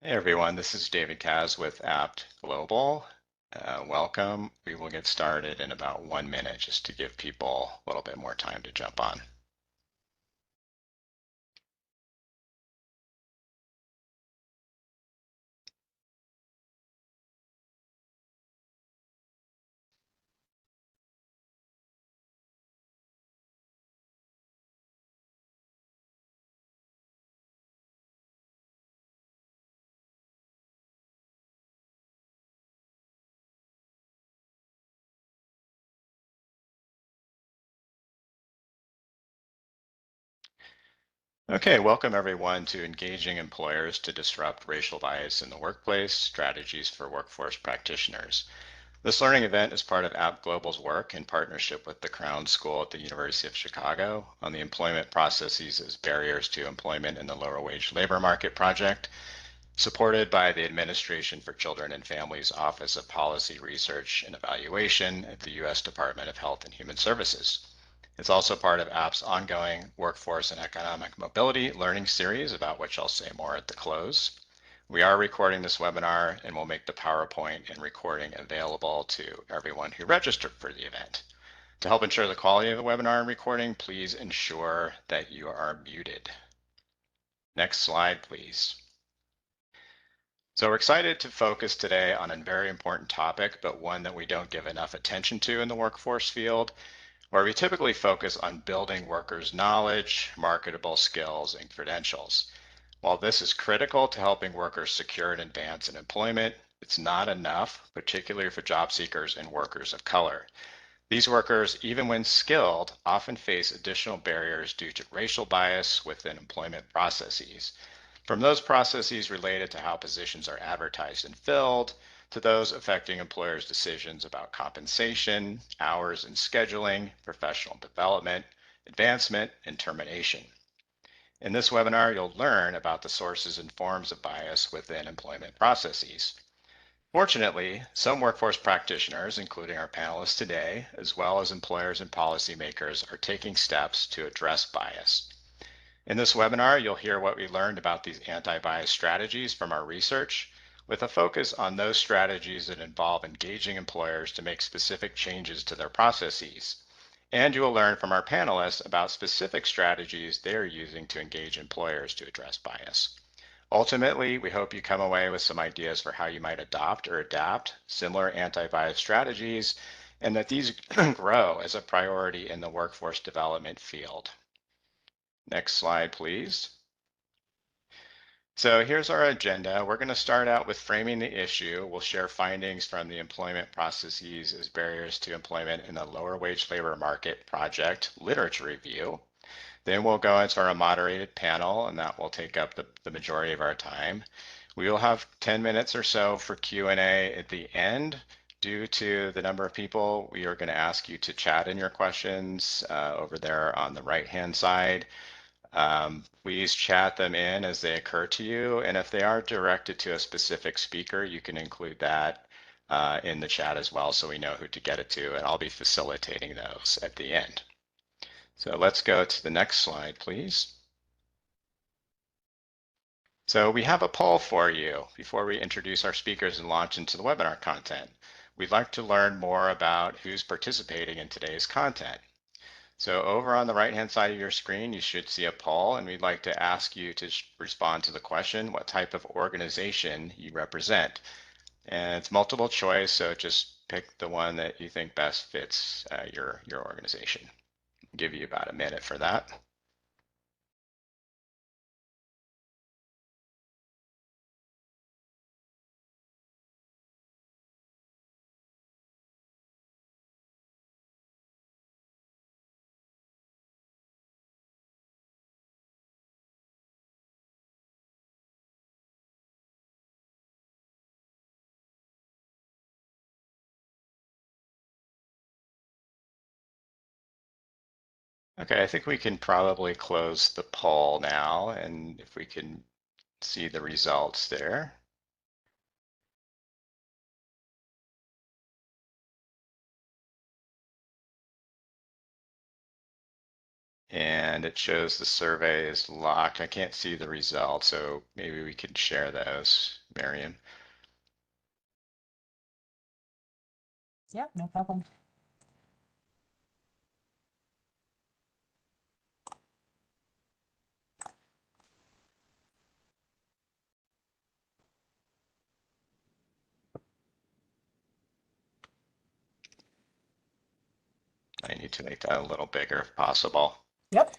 Hey everyone, this is David Kaz with Apt Global. Welcome. We will get started in about 1 minute just to give people a little bit more time to jump on. Okay, welcome everyone to Engaging Employers to Disrupt Racial Bias in the Workplace, Strategies for Workforce Practitioners. This learning event is part of Apt Global's work in partnership with the Crown School at the University of Chicago on the Employment Processes as Barriers to Employment in the Lower Wage Labor Market project, supported by the Administration for Children and Families Office of Policy Research and Evaluation at the U.S. Department of Health and Human Services. It's also part of APP's ongoing Workforce and Economic Mobility learning series, about which I'll say more at the close. We are recording this webinar and we'll make the PowerPoint and recording available to everyone who registered for the event. To help ensure the quality of the webinar and recording, please ensure that you are muted. Next slide, please. So we're excited to focus today on a very important topic, but one that we don't give enough attention to in the workforce field, where we typically focus on building workers' knowledge, marketable skills, and credentials. While this is critical to helping workers secure and advance in employment, it's not enough, particularly for job seekers and workers of color. These workers, even when skilled, often face additional barriers due to racial bias within employment processes. From those processes related to how positions are advertised and filled, to those affecting employers' decisions about compensation, hours and scheduling, professional development, advancement, and termination. In this webinar, you'll learn about the sources and forms of bias within employment processes. Fortunately, some workforce practitioners, including our panelists today, as well as employers and policymakers, are taking steps to address bias. In this webinar, you'll hear what we learned about these anti-bias strategies from our research, with a focus on those strategies that involve engaging employers to make specific changes to their processes. And you will learn from our panelists about specific strategies they are using to engage employers to address bias. Ultimately, we hope you come away with some ideas for how you might adopt or adapt similar anti-bias strategies, and that these grow as a priority in the workforce development field. Next slide, please. So here's our agenda. We're going to start out with framing the issue. We'll share findings from the employment processes as barriers to employment in the lower wage labor market project literature review. Then we'll go into our moderated panel, and that will take up the majority of our time. We will have 10 minutes or so for Q&A at the end. Due to the number of people, we are going to ask you to chat in your questions over there on the right-hand side. Please chat them in as they occur to you, and if they are directed to a specific speaker, you can include that in the chat as well, so we know who to get it to, and I'll be facilitating those at the end. So let's go to the next slide, please. So we have a poll for you before we introduce our speakers and launch into the webinar content. We'd like to learn more about who's participating in today's content. So over on the right-hand side of your screen, you should see a poll, and we'd like to ask you to respond to the question, what type of organization you represent. And it's multiple choice, so just pick the one that you think best fits your organization. I'll give you about a minute for that. Okay, I think we can probably close the poll now, and if we can see the results there. And it shows the survey is locked. I can't see the results, so maybe we could share those, Miriam. Yeah, no problem. I need to make that a little bigger if possible. Yep.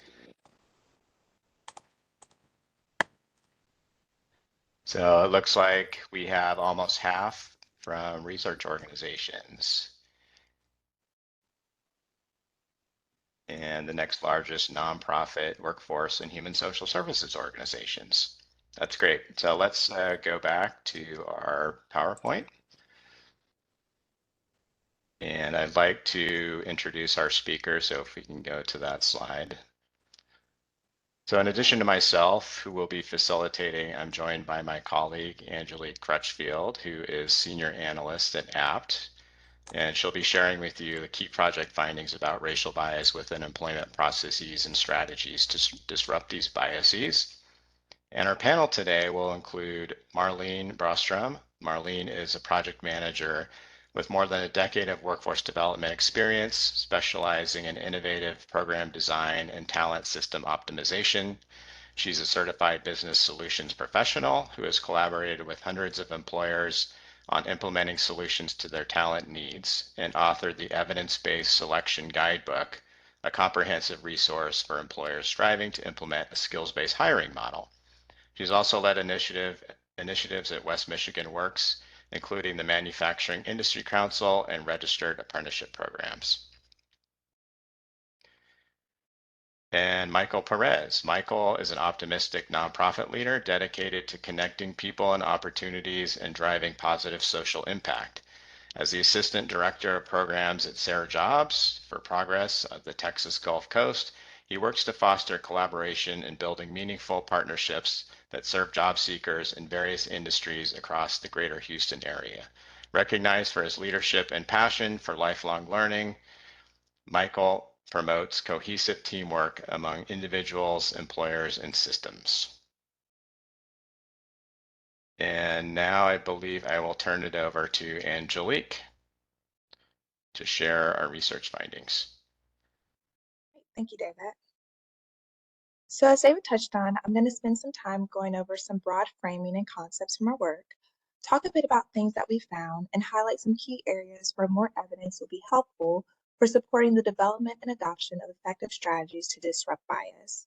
So it looks like we have almost half from research organizations. And the next largest nonprofit workforce and human social services organizations. That's great. So let's go back to our PowerPoint. And I'd like to introduce our speaker, so if we can go to that slide. So in addition to myself, who will be facilitating, I'm joined by my colleague, Angelique Crutchfield, who is Senior Analyst at APT, and she'll be sharing with you the key project findings about racial bias within employment processes and strategies to disrupt these biases. And our panel today will include Marlene Brostrom. Marlene is a project manager with more than a decade of workforce development experience, specializing in innovative program design and talent system optimization. She's a certified business solutions professional who has collaborated with hundreds of employers on implementing solutions to their talent needs and authored the Evidence-Based Selection Guidebook, a comprehensive resource for employers striving to implement a skills-based hiring model. She's also led initiatives at West Michigan Works, including the Manufacturing Industry Council and registered apprenticeship programs. And Michael Perez. Michael is an optimistic nonprofit leader dedicated to connecting people and opportunities and driving positive social impact. As the Assistant Director of Programs at Sarah Jobs for Progress of the Texas Gulf Coast, he works to foster collaboration and building meaningful partnerships that serve job seekers in various industries across the greater Houston area. Recognized for his leadership and passion for lifelong learning, Michael promotes cohesive teamwork among individuals, employers, and systems. And now I believe I will turn it over to Angelique to share our research findings. Thank you, David. So as David touched on, I'm going to spend some time going over some broad framing and concepts from our work, talk a bit about things that we found, and highlight some key areas where more evidence will be helpful for supporting the development and adoption of effective strategies to disrupt bias.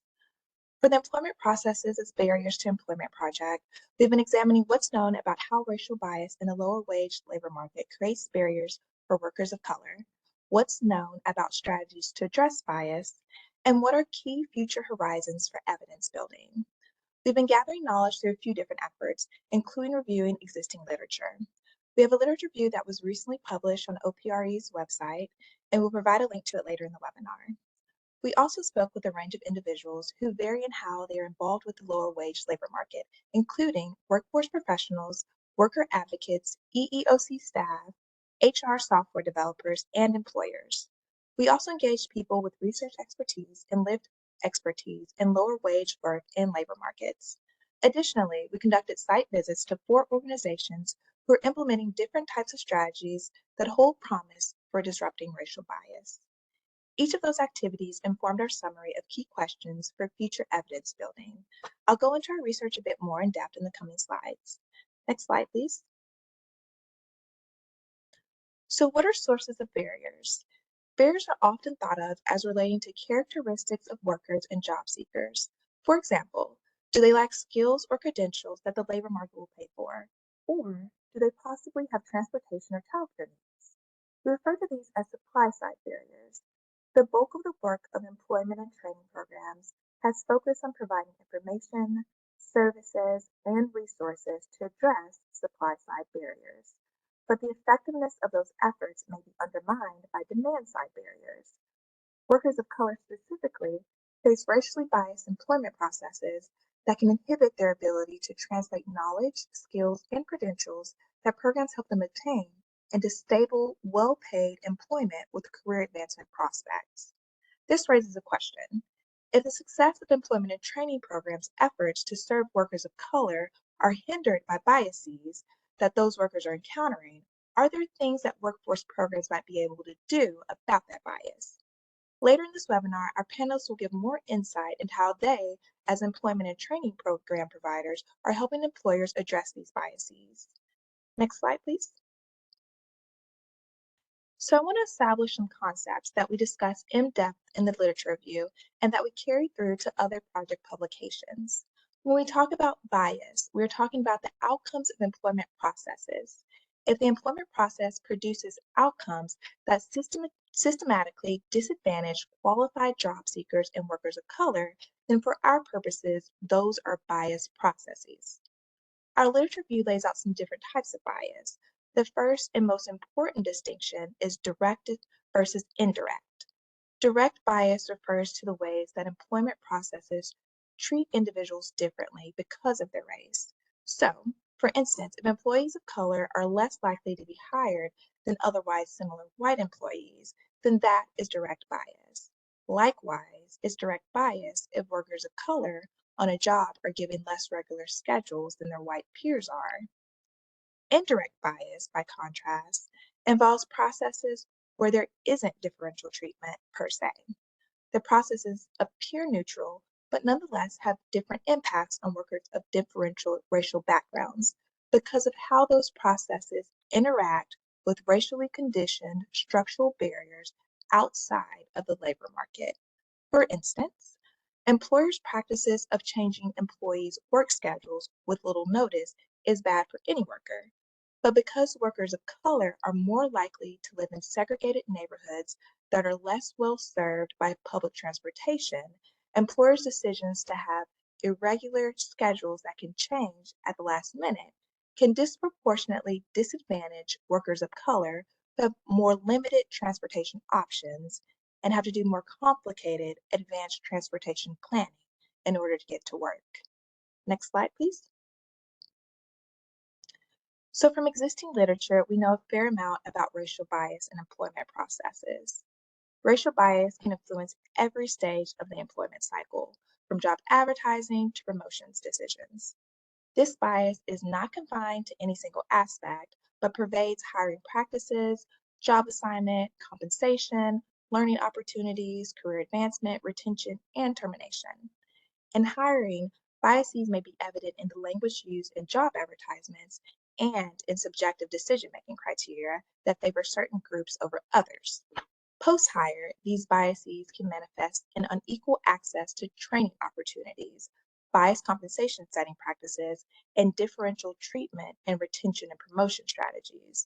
For the employment processes as barriers to employment project, we've been examining what's known about how racial bias in the lower wage labor market creates barriers for workers of color, what's known about strategies to address bias, and what are key future horizons for evidence building. We've been gathering knowledge through a few different efforts, including reviewing existing literature. We have a literature review that was recently published on OPRE's website, and we'll provide a link to it later in the webinar. We also spoke with a range of individuals who vary in how they are involved with the lower wage labor market, including workforce professionals, worker advocates, EEOC staff, HR software developers, and employers. We also engaged people with research expertise and lived expertise in lower wage work and labor markets. Additionally, we conducted site visits to 4 organizations who are implementing different types of strategies that hold promise for disrupting racial bias. Each of those activities informed our summary of key questions for future evidence building. I'll go into our research a bit more in depth in the coming slides. Next slide, please. So what are sources of barriers? Barriers are often thought of as relating to characteristics of workers and job seekers. For example, do they lack skills or credentials that the labor market will pay for? Or do they possibly have transportation or childcare needs? We refer to these as supply-side barriers. The bulk of the work of employment and training programs has focused on providing information, services, and resources to address supply-side barriers. But the effectiveness of those efforts may be undermined by demand-side barriers. Workers of color specifically face racially biased employment processes that can inhibit their ability to translate knowledge, skills, and credentials that programs help them attain into stable, well-paid employment with career advancement prospects. This raises a question. If the success of employment and training programs' efforts to serve workers of color are hindered by biases that those workers are encountering, are there things that workforce programs might be able to do about that bias? Later in this webinar, our panelists will give more insight into how they, as employment and training program providers, are helping employers address these biases. Next slide, please. So I want to establish some concepts that we discuss in depth in the literature review and that we carry through to other project publications. When we talk about bias, we're talking about the outcomes of employment processes. If the employment process produces outcomes that systematically disadvantage qualified job seekers and workers of color, then for our purposes, those are bias processes. Our literature review lays out some different types of bias. The first and most important distinction is direct versus indirect. Direct bias refers to the ways that employment processes treat individuals differently because of their race. So, for instance, if employees of color are less likely to be hired than otherwise similar white employees, then that is direct bias. Likewise, it's direct bias if workers of color on a job are given less regular schedules than their white peers are. Indirect bias, by contrast, involves processes where there isn't differential treatment per se. The processes appear neutral, but nonetheless have different impacts on workers of differential racial backgrounds because of how those processes interact with racially conditioned structural barriers outside of the labor market. For instance, employers' practices of changing employees' work schedules with little notice is bad for any worker. But because workers of color are more likely to live in segregated neighborhoods that are less well served by public transportation, employers' decisions to have irregular schedules that can change at the last minute can disproportionately disadvantage workers of color who have more limited transportation options and have to do more complicated advanced transportation planning in order to get to work. Next slide, please. So from existing literature, we know a fair amount about racial bias in employment processes. Racial bias can influence every stage of the employment cycle, from job advertising to promotions decisions. This bias is not confined to any single aspect, but pervades hiring practices, job assignment, compensation, learning opportunities, career advancement, retention, and termination. In hiring, biases may be evident in the language used in job advertisements and in subjective decision-making criteria that favor certain groups over others. Post-hire, these biases can manifest in unequal access to training opportunities, biased compensation setting practices, and differential treatment and retention and promotion strategies.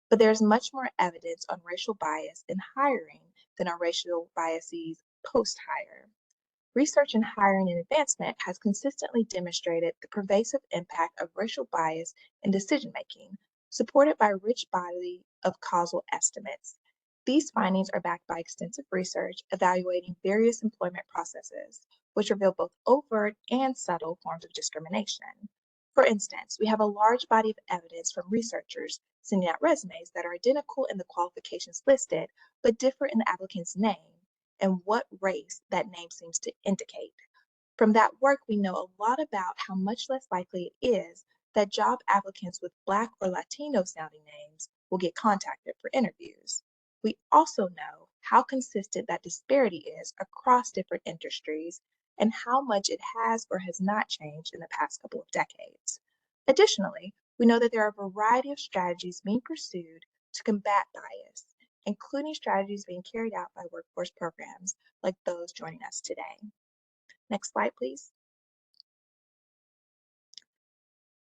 But there's much more evidence on racial bias in hiring than on racial biases post-hire. Research in hiring and advancement has consistently demonstrated the pervasive impact of racial bias in decision-making, supported by a rich body of causal estimates. These findings are backed by extensive research evaluating various employment processes, which reveal both overt and subtle forms of discrimination. For instance, we have a large body of evidence from researchers sending out resumes that are identical in the qualifications listed, but differ in the applicant's name and what race that name seems to indicate. From that work, we know a lot about how much less likely it is that job applicants with Black or Latino sounding names will get contacted for interviews. We also know how consistent that disparity is across different industries and how much it has or has not changed in the past couple of decades. Additionally, we know that there are a variety of strategies being pursued to combat bias, including strategies being carried out by workforce programs like those joining us today. Next slide, please.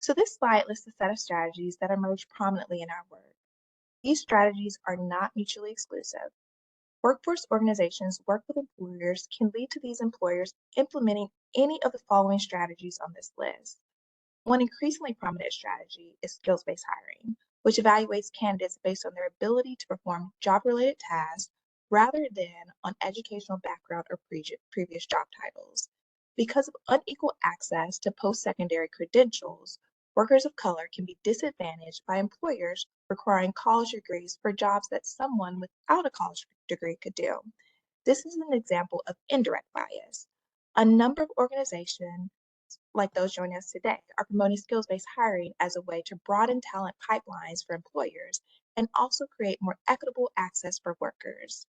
So this slide lists a set of strategies that emerge prominently in our work. These strategies are not mutually exclusive. Workforce organizations work with employers can lead to these employers implementing any of the following strategies on this list. One increasingly prominent strategy is skills-based hiring, which evaluates candidates based on their ability to perform job-related tasks rather than on educational background or previous job titles. Because of unequal access to post-secondary credentials, workers of color can be disadvantaged by employers requiring college degrees for jobs that someone without a college degree could do. This is an example of indirect bias. A number of organizations, like those joining us today, are promoting skills-based hiring as a way to broaden talent pipelines for employers and also create more equitable access for workers.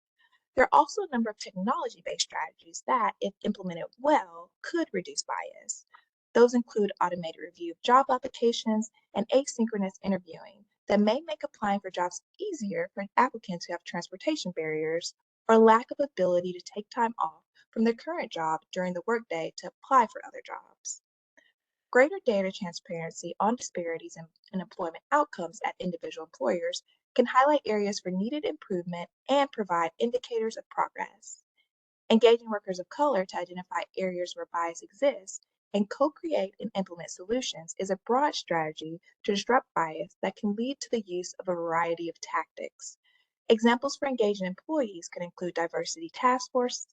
There are also a number of technology-based strategies that, if implemented well, could reduce bias. Those include automated review of job applications and asynchronous interviewing that may make applying for jobs easier for applicants who have transportation barriers or lack of ability to take time off from their current job during the workday to apply for other jobs. Greater data transparency on disparities in employment outcomes at individual employers can highlight areas for needed improvement and provide indicators of progress. Engaging workers of color to identify areas where bias exists and co-create and implement solutions is a broad strategy to disrupt bias that can lead to the use of a variety of tactics. Examples for engaging employees could include diversity task force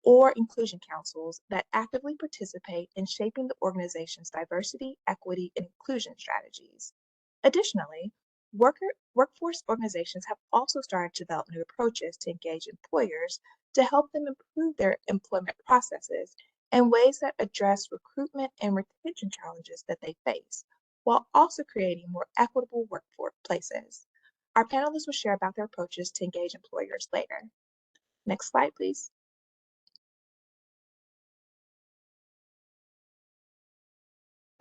or inclusion councils that actively participate in shaping the organization's diversity, equity, and inclusion strategies. Additionally, workforce organizations have also started to develop new approaches to engage employers to help them improve their employment processes in ways that address recruitment and retention challenges that they face, while also creating more equitable workplaces. Our panelists will share about their approaches to engage employers later. Next slide, please.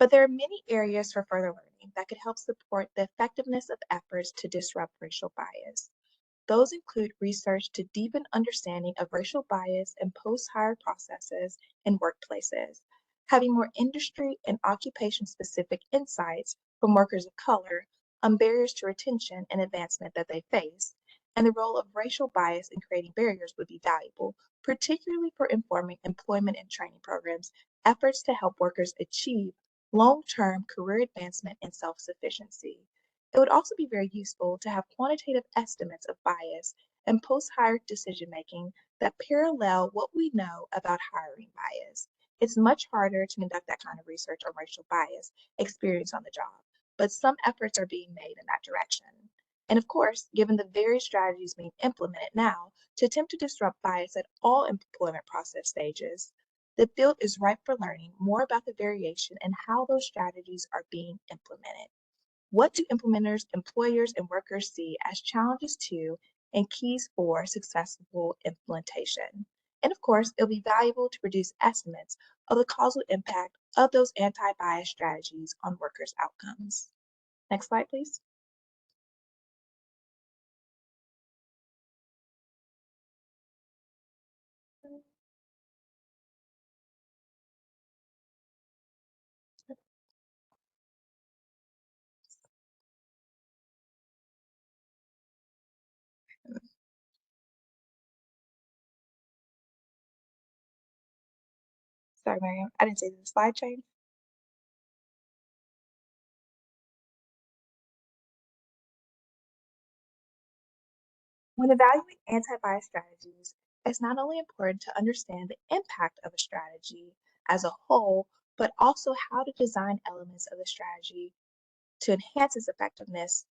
But there are many areas for further learning that could help support the effectiveness of efforts to disrupt racial bias. Those include research to deepen understanding of racial bias in post-hire processes and workplaces, having more industry and occupation-specific insights from workers of color on barriers to retention and advancement that they face, and the role of racial bias in creating barriers would be valuable, particularly for informing employment and training programs, efforts to help workers achieve long-term career advancement and self-sufficiency. It would also be very useful to have quantitative estimates of bias and post-hire decision-making that parallel what we know about hiring bias. It's much harder to conduct that kind of research on racial bias experience on the job, but some efforts are being made in that direction. And of course, given the various strategies being implemented now to attempt to disrupt bias at all employment process stages, the field is ripe for learning more about the variation and how those strategies are being implemented. What do implementers, employers, and workers see as challenges to and keys for successful implementation? And of course, it'll be valuable to produce estimates of the causal impact of those anti-bias strategies on workers' outcomes. Next slide, please. Sorry, Miriam, I didn't see the slide change. When evaluating anti-bias strategies, it's not only important to understand the impact of a strategy as a whole, but also how to design elements of the strategy to enhance its effectiveness,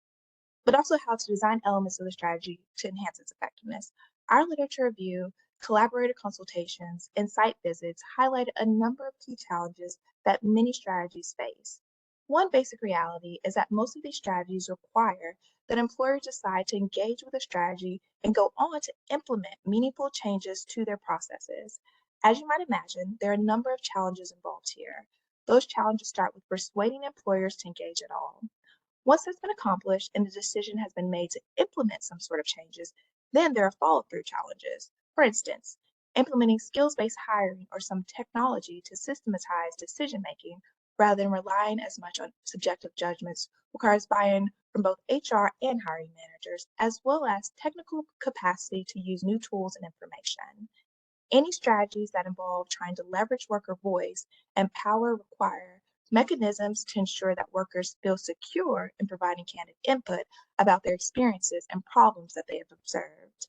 but also how to design elements of the strategy to enhance its effectiveness. Our literature review, collaborator consultations, and site visits highlighted a number of key challenges that many strategies face. One basic reality is that most of these strategies require that employers decide to engage with a strategy and go on to implement meaningful changes to their processes. As you might imagine, there are a number of challenges involved here. Those challenges start with persuading employers to engage at all. Once that's been accomplished and the decision has been made to implement some sort of changes, then there are follow-through challenges. For instance, implementing skills-based hiring or some technology to systematize decision-making rather than relying as much on subjective judgments requires buy-in from both HR and hiring managers, as well as technical capacity to use new tools and information. Any strategies that involve trying to leverage worker voice and power require mechanisms to ensure that workers feel secure in providing candid input about their experiences and problems that they have observed.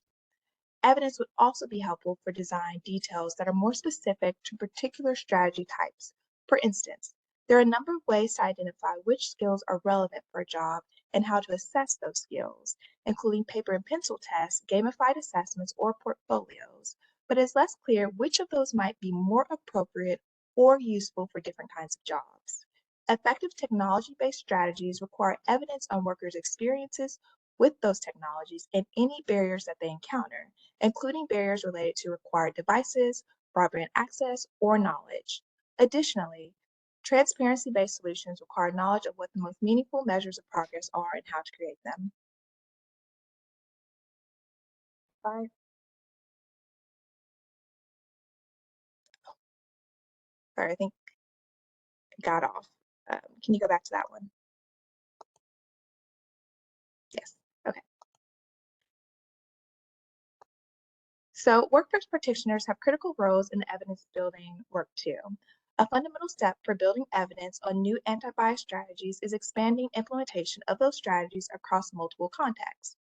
Evidence would also be helpful for design details that are more specific to particular strategy types. For instance, there are a number of ways to identify which skills are relevant for a job and how to assess those skills, including paper and pencil tests, gamified assessments, or portfolios. but it's less clear which of those might be more appropriate or useful for different kinds of jobs. Effective technology-based strategies require evidence on workers' experiences with those technologies and any barriers that they encounter, including barriers related to required devices, broadband access, or knowledge. Additionally, transparency-based solutions require knowledge of what the most meaningful measures of progress are and how to create them. Five. Sorry, I think I got off. Can you go back to that one? Yes. Okay. So workforce practitioners have critical roles in the evidence building work too. A fundamental step for building evidence on new anti-bias strategies is expanding implementation of those strategies across multiple contexts.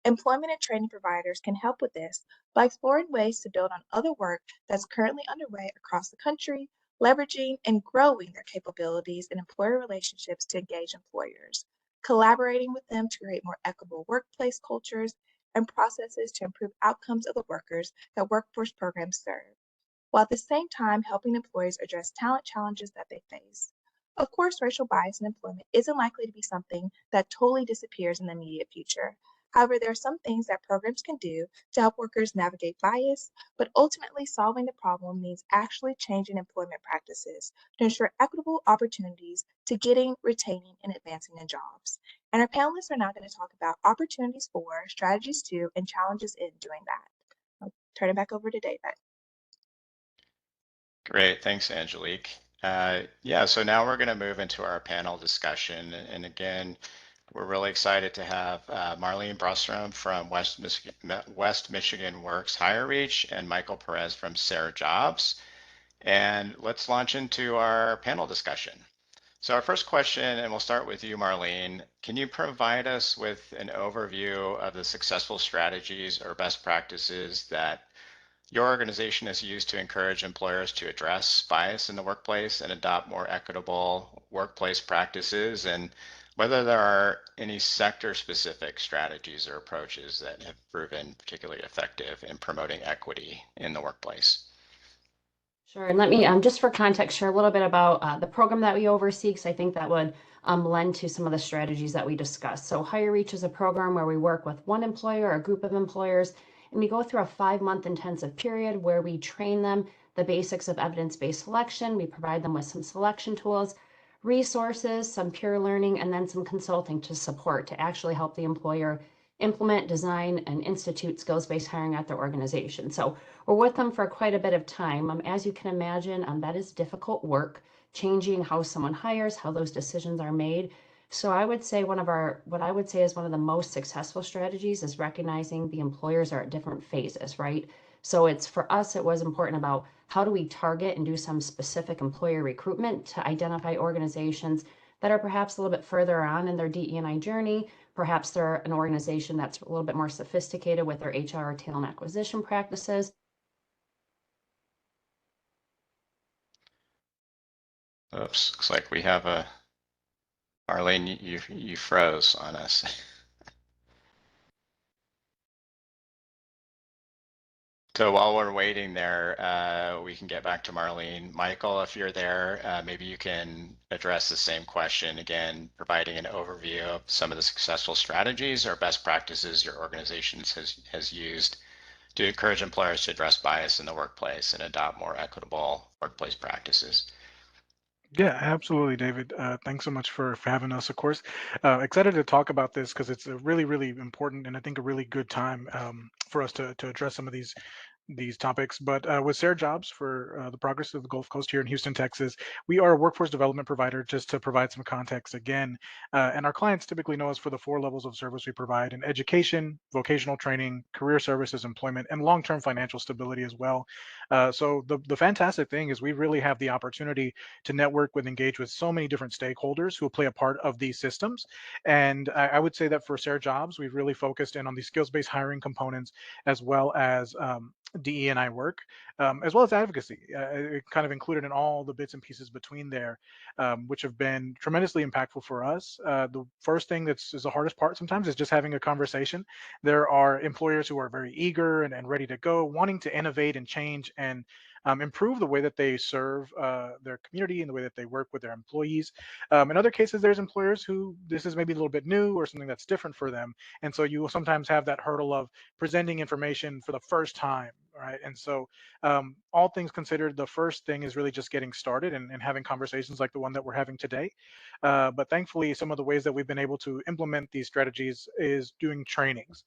Employment and training providers can help with this by exploring ways to build on other work that's currently underway across the country, leveraging and growing their capabilities in employer relationships to engage employers, collaborating with them to create more equitable workplace cultures and processes to improve outcomes of the workers that workforce programs serve, while at the same time helping employees address talent challenges that they face. Of course, racial bias in employment isn't likely to be something that totally disappears in the immediate future. However, there are some things that programs can do to help workers navigate bias, but ultimately solving the problem means actually changing employment practices to ensure equitable opportunities to getting, retaining, and advancing in jobs. And our panelists are now going to talk about opportunities for, strategies to, and challenges in doing that. I'll turn it back over to David. Great, thanks, Angelique. Yeah, so now we're going to move into our panel discussion. And again, we're really excited to have Marlene Brostrom from West Michigan Works Higher Reach and Michael Perez from Sarah Jobs. And let's launch into our panel discussion. So our first question, and we'll start with you, Marlene. Can you provide us with an overview of the successful strategies or best practices that your organization has used to encourage employers to address bias in the workplace and adopt more equitable workplace practices, and whether there are any sector-specific strategies or approaches that have proven particularly effective in promoting equity in the workplace? Sure. And let me, just for context, share a little bit about the program that we oversee, because I think that would lend to some of the strategies that we discussed. So Higher Reach is a program where we work with one employer or a group of employers, and we go through a 5-month intensive period where we train them the basics of evidence-based selection. We provide them with some selection tools, resources, some peer learning, and then some consulting to support to actually help the employer implement, design, and institute skills-based hiring at their organization. So we're with them for quite a bit of time. As you can imagine, that is difficult work, changing how someone hires, how those decisions are made. So I would say what I would say is one of the most successful strategies is recognizing the employers are at different phases, right? So for us, it was important about how do we target and do some specific employer recruitment to identify organizations that are perhaps a little bit further on in their DE&I journey. Perhaps they're an organization that's a little bit more sophisticated with their HR or talent acquisition practices. Oops, looks like we have a Marlene, you froze on us. So while we're waiting there, we can get back to Marlene. Michael, if you're there, maybe you can address the same question again, providing an overview of some of the successful strategies or best practices your organization has used to encourage employers to address bias in the workplace and adopt more equitable workplace practices. Yeah, absolutely, David. Thanks so much for having us, of course. Excited to talk about this because it's a really, really important and I think a really good time for us to address some of these topics. But with Sarah Jobs for the progress of the Gulf Coast here in Houston, Texas, we are a workforce development provider, just to provide some context again. And our clients typically know us for the 4 levels of service we provide in education, vocational training, career services, employment, and long-term financial stability as well. So the fantastic thing is we really have the opportunity to network with, engage with so many different stakeholders who play a part of these systems. And I would say that for Sarah Jobs, we've really focused in on the skills-based hiring components as well as DE&I work, as well as advocacy, kind of included in all the bits and pieces between there, which have been tremendously impactful for us. The first thing that's is the hardest part sometimes is just having a conversation. There are employers who are very eager and ready to go, wanting to innovate and change and improve the way that they serve their community and the way that they work with their employees. In other cases, there's employers who this is maybe a little bit new or something that's different for them. And so you will sometimes have that hurdle of presenting information for the first time, right? And so, all things considered, the first thing is really just getting started and having conversations like the one that we're having today. But thankfully, some of the ways that we've been able to implement these strategies is doing trainings.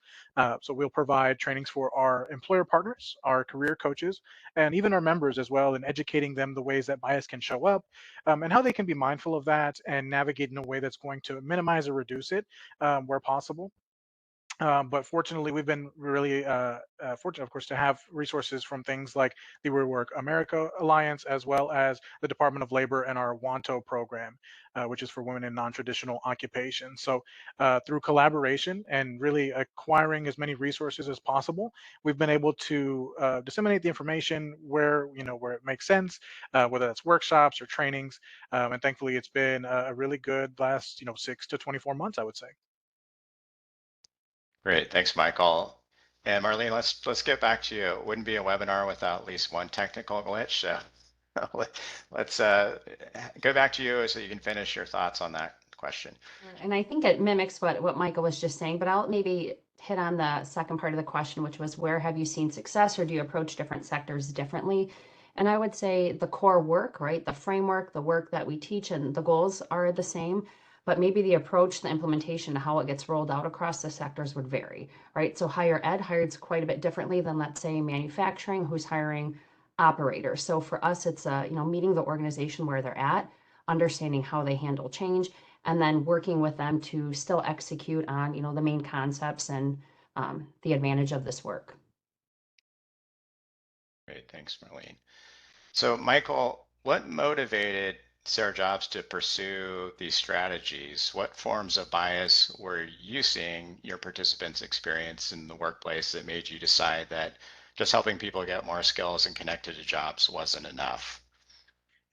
So we'll provide trainings for our employer partners, our career coaches, and even our members as well, and educating them the ways that bias can show up, and how they can be mindful of that and navigate in a way that's going to minimize or reduce it where possible. But fortunately, we've been really fortunate, of course, to have resources from things like the Real Work America Alliance, as well as the Department of Labor and our WANTO program, which is for women in non-traditional occupations. So through collaboration and really acquiring as many resources as possible, we've been able to disseminate the information where it makes sense, whether that's workshops or trainings. And thankfully, it's been a really good last 6 to 24 months, I would say. Great, thanks, Michael. And Marlene, let's get back to you. It wouldn't be a webinar without at least one technical glitch. So let's go back to you so you can finish your thoughts on that question. And I think it mimics what Michael was just saying, but I'll maybe hit on the second part of the question, which was where have you seen success or do you approach different sectors differently? And I would say the core work, right? The framework, the work that we teach and the goals are the same, but maybe the approach, the implementation, how it gets rolled out across the sectors would vary, right? So higher ed hires quite a bit differently than, let's say, manufacturing, who's hiring operators. So for us, it's meeting the organization where they're at, understanding how they handle change, and then working with them to still execute on the main concepts and the advantage of this work. Great, thanks, Marlene. So Michael, what motivated Sarah Jobs to pursue these strategies? What forms of bias were you seeing your participants experience in the workplace that made you decide that just helping people get more skills and connected to jobs wasn't enough?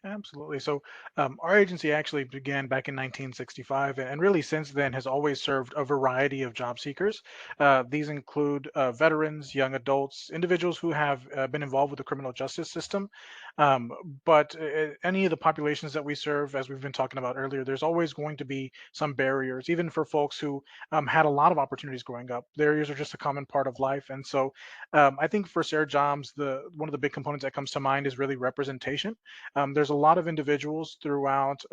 Absolutely. So, our agency actually began back in 1965, and really since then has always served a variety of job seekers. These include veterans, young adults, individuals who have been involved with the criminal justice system. Um, but any of the populations that we serve, as we've been talking about earlier, there's always going to be some barriers, even for folks who had a lot of opportunities growing up. Barriers are just a common part of life, and so I think for Sarah Jobs, the one of the big components that comes to mind is really representation. There's a lot of individuals throughout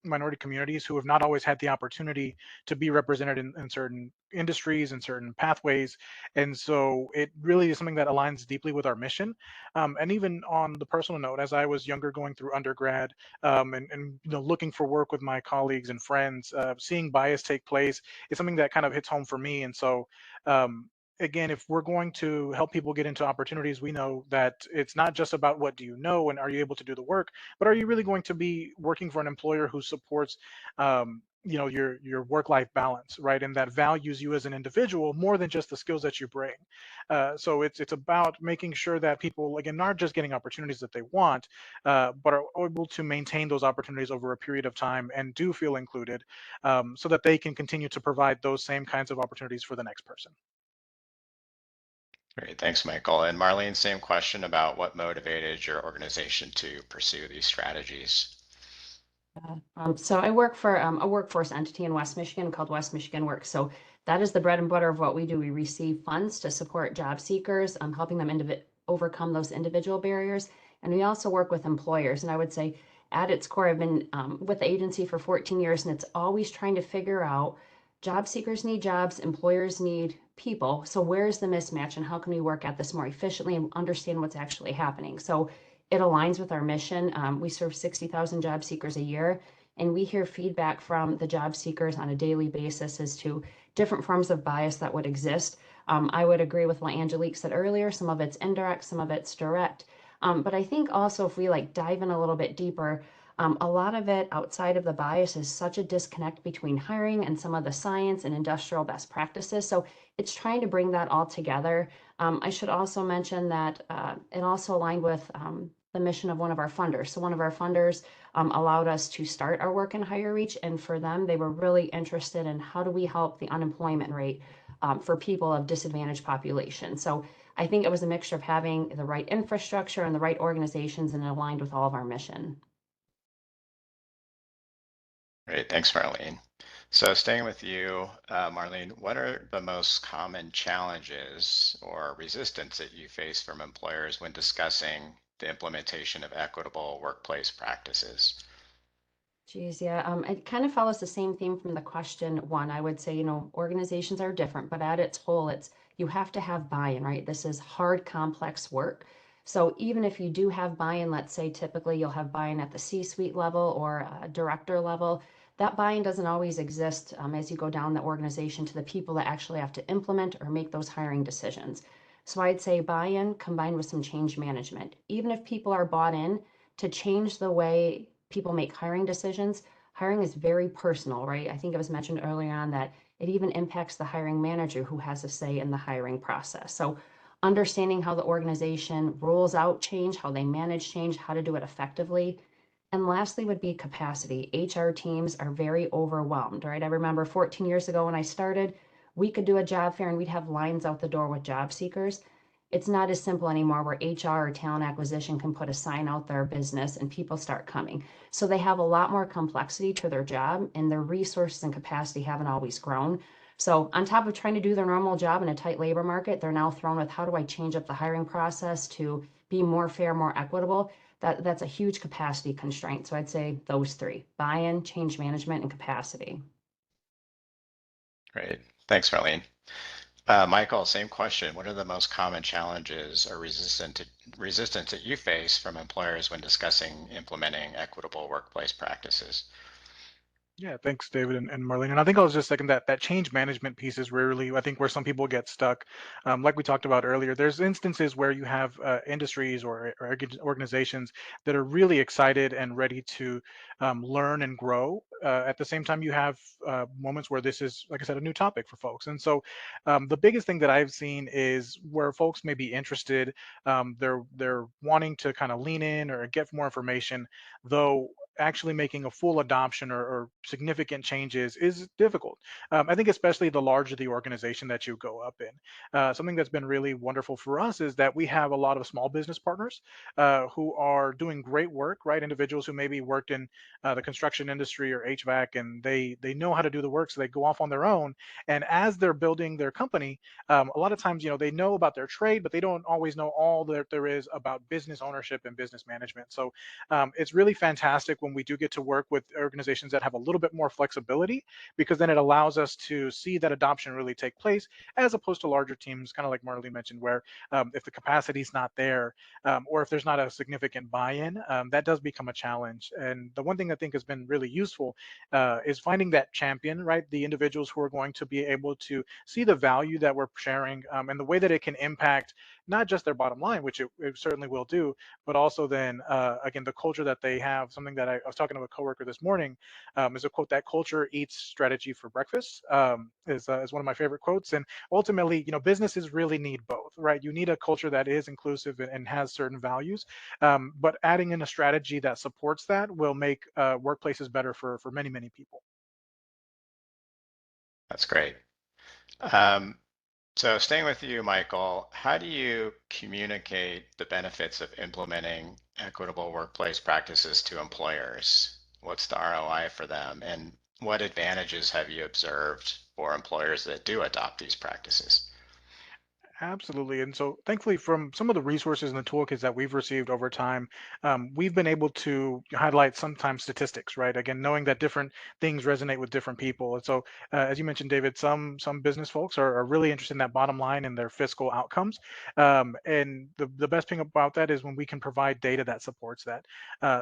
minority communities who have not always had the opportunity to be represented in certain industries and certain pathways. And so it really is something that aligns deeply with our mission. And even on the personal note, as I was younger going through undergrad and looking for work with my colleagues and friends, seeing bias take place is something that kind of hits home for me. And so um, again, if we're going to help people get into opportunities, we know that it's not just about what do you know and are you able to do the work, but are you really going to be working for an employer who supports your work-life balance, right? And that values you as an individual more than just the skills that you bring. So it's about making sure that people, again, aren't just getting opportunities that they want, but are able to maintain those opportunities over a period of time and do feel included, so that they can continue to provide those same kinds of opportunities for the next person. Great, thanks, Michael. And Marlene, same question about what motivated your organization to pursue these strategies. So I work for a workforce entity in West Michigan called West Michigan Works. So that is the bread and butter of what we do. We receive funds to support job seekers, helping them overcome those individual barriers. And we also work with employers. And I would say at its core, I've been with the agency for 14 years, and it's always trying to figure out job seekers need jobs, employers need people. So where's the mismatch and how can we work at this more efficiently and understand what's actually happening? So it aligns with our mission. We serve 60,000 job seekers a year, and we hear feedback from the job seekers on a daily basis as to different forms of bias that would exist. I would agree with what Angelique said earlier. Some of it's indirect, some of it's direct. But I think also if we dive in a little bit deeper, A lot of it outside of the bias is such a disconnect between hiring and some of the science and industrial best practices. So it's trying to bring that all together. I should also mention that it also aligned with the mission of one of our funders. So one of our funders allowed us to start our work in Higher Reach, and for them, they were really interested in how do we help the unemployment rate for people of disadvantaged populations. So I think it was a mixture of having the right infrastructure and the right organizations, and it aligned with all of our mission. Great, thanks, Marlene. So staying with you, Marlene, what are the most common challenges or resistance that you face from employers when discussing the implementation of equitable workplace practices? Geez, yeah, it kind of follows the same theme from the question one. I would say, organizations are different, but at its whole, it's you have to have buy-in, right? This is hard, complex work. So even if you do have buy-in, let's say typically you'll have buy-in at the C-suite level or director level, that buy-in doesn't always exist as you go down the organization to the people that actually have to implement or make those hiring decisions. So I'd say buy-in combined with some change management. Even if people are bought in, to change the way people make hiring decisions, hiring is very personal, right? I think it was mentioned earlier on that it even impacts the hiring manager who has a say in the hiring process. So understanding how the organization rolls out change, how they manage change, how to do it effectively. And lastly would be capacity. HR teams are very overwhelmed, right? I remember 14 years ago when I started, we could do a job fair and we'd have lines out the door with job seekers. It's not as simple anymore where HR or talent acquisition can put a sign out their business and people start coming. So they have a lot more complexity to their job, and their resources and capacity haven't always grown. So on top of trying to do their normal job in a tight labor market, they're now thrown with how do I change up the hiring process to be more fair, more equitable? That's a huge capacity constraint. So I'd say those three: buy-in, change management, and capacity. Great, thanks, Marlene. Michael, same question. What are the most common challenges or resistance that you face from employers when discussing implementing equitable workplace practices? Yeah, thanks, David and Marlene. And I think I was just second that change management piece is rarely, I think, where some people get stuck. Like we talked about earlier, there's instances where you have industries or organizations that are really excited and ready to learn and grow. At the same time, you have moments where this is, like I said, a new topic for folks. And so, the biggest thing that I've seen is where folks may be interested, they're wanting to kind of lean in or get more information, though actually making a full adoption or significant changes is difficult. I think especially the larger the organization that you go up in. Something that's been really wonderful for us is that we have a lot of small business partners who are doing great work, right? Individuals who maybe worked in the construction industry or HVAC, and they know how to do the work, so they go off on their own. And as they're building their company, a lot of times, they know about their trade, but they don't always know all that there is about business ownership and business management. So it's really fantastic when we do get to work with organizations that have a little bit more flexibility, because then it allows us to see that adoption really take place, as opposed to larger teams, kind of like Marley mentioned, where if the capacity is not there, or if there's not a significant buy-in, that does become a challenge. And the one thing I think has been really useful is finding that champion, right? The individuals who are going to be able to see the value that we're sharing, and the way that it can impact not just their bottom line, which it certainly will do, but also then again the culture that they have. Something that I was talking to a coworker this morning is a quote that culture eats strategy for breakfast, is one of my favorite quotes. And ultimately, businesses really need both, right? You need a culture that is inclusive and has certain values, but adding in a strategy that supports that will make workplaces better for many people. That's great. Um, so staying with you, Michael, how do you communicate the benefits of implementing equitable workplace practices to employers? What's the ROI for them? And what advantages have you observed for employers that do adopt these practices? Absolutely. And so, thankfully, from some of the resources and the toolkits that we've received over time, we've been able to highlight sometimes statistics, right? Again, knowing that different things resonate with different people. And so, as you mentioned, David, some business folks are really interested in that bottom line and their fiscal outcomes. And the best thing about that is when we can provide data that supports that.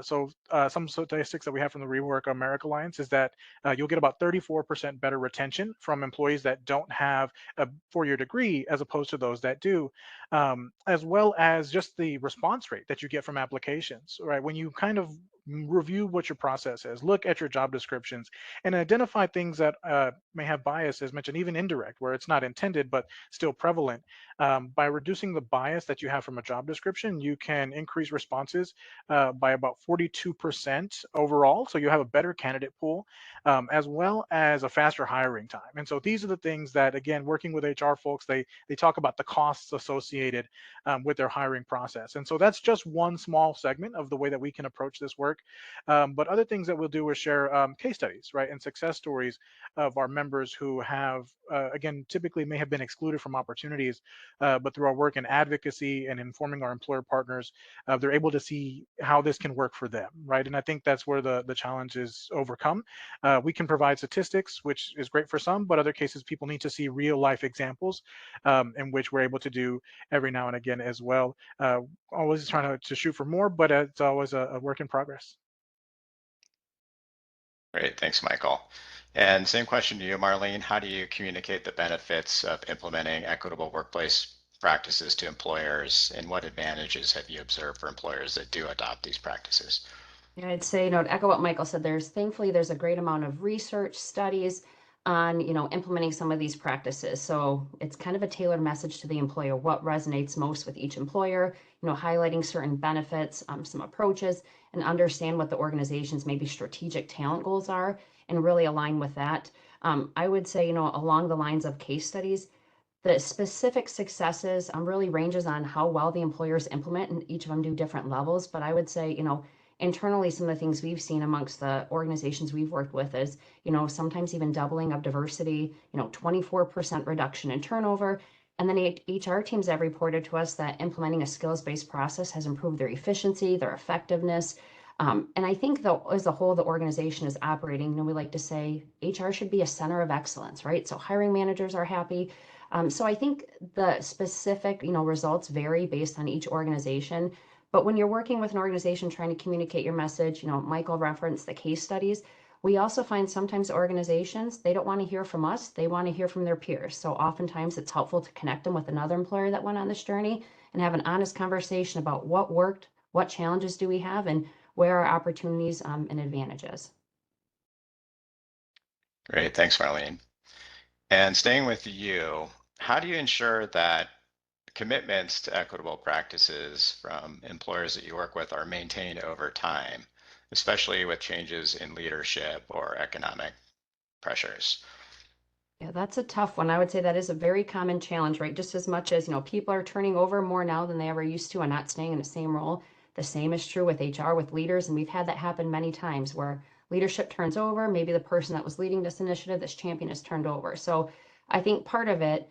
Some statistics that we have from the Rework America Alliance is that you'll get about 34% better retention from employees that don't have a four-year degree as opposed to those that do, as well as just the response rate that you get from applications, right? When you kind of review what your process is, look at your job descriptions, and identify things that may have bias, as mentioned, even indirect, where it's not intended but still prevalent. By reducing the bias that you have from a job description, you can increase responses by about 42% overall. So you have a better candidate pool, as well as a faster hiring time. And so these are the things that, again, working with HR folks, they talk about the costs associated with their hiring process. And so that's just one small segment of the way that we can approach this work. But other things that we'll do is share case studies, right, and success stories of our members who have, again, typically may have been excluded from opportunities, but through our work in advocacy and informing our employer partners, they're able to see how this can work for them, right? And I think that's where the challenge is overcome. We can provide statistics, which is great for some, but other cases people need to see real life examples, in which we're able to do every now and again as well. Always trying to shoot for more, but it's always a work in progress. Great, thanks, Michael. And same question to you, Marlene. How do you communicate the benefits of implementing equitable workplace practices to employers, and what advantages have you observed for employers that do adopt these practices? Yeah, I'd say, to echo what Michael said, thankfully there's a great amount of research studies on, implementing some of these practices. So it's kind of a tailored message to the employer, what resonates most with each employer, highlighting certain benefits, some approaches, and understand what the organization's maybe strategic talent goals are and really align with that. I would say, along the lines of case studies, the specific successes really ranges on how well the employers implement, and each of them do different levels. But I would say, internally, some of the things we've seen amongst the organizations we've worked with is, sometimes even doubling of diversity, 24% reduction in turnover. And then HR teams have reported to us that implementing a skills-based process has improved their efficiency, their effectiveness. And I think, though, as a whole, the organization is operating, we like to say HR should be a center of excellence, right? So hiring managers are happy. So I think the specific, results vary based on each organization. But when you're working with an organization trying to communicate your message, Michael referenced the case studies. We also find sometimes organizations, they don't want to hear from us, they want to hear from their peers. So oftentimes it's helpful to connect them with another employer that went on this journey and have an honest conversation about what worked, what challenges do we have, and where are opportunities and advantages. Great, thanks, Marlene. And staying with you, how do you ensure that commitments to equitable practices from employers that you work with are maintained over time, especially with changes in leadership or economic pressures? Yeah, that's a tough one. I would say that is a very common challenge, right? Just as much as, people are turning over more now than they ever used to and not staying in the same role. The same is true with HR, with leaders. And we've had that happen many times where leadership turns over. Maybe the person that was leading this initiative, this champion, is turned over. So I think part of it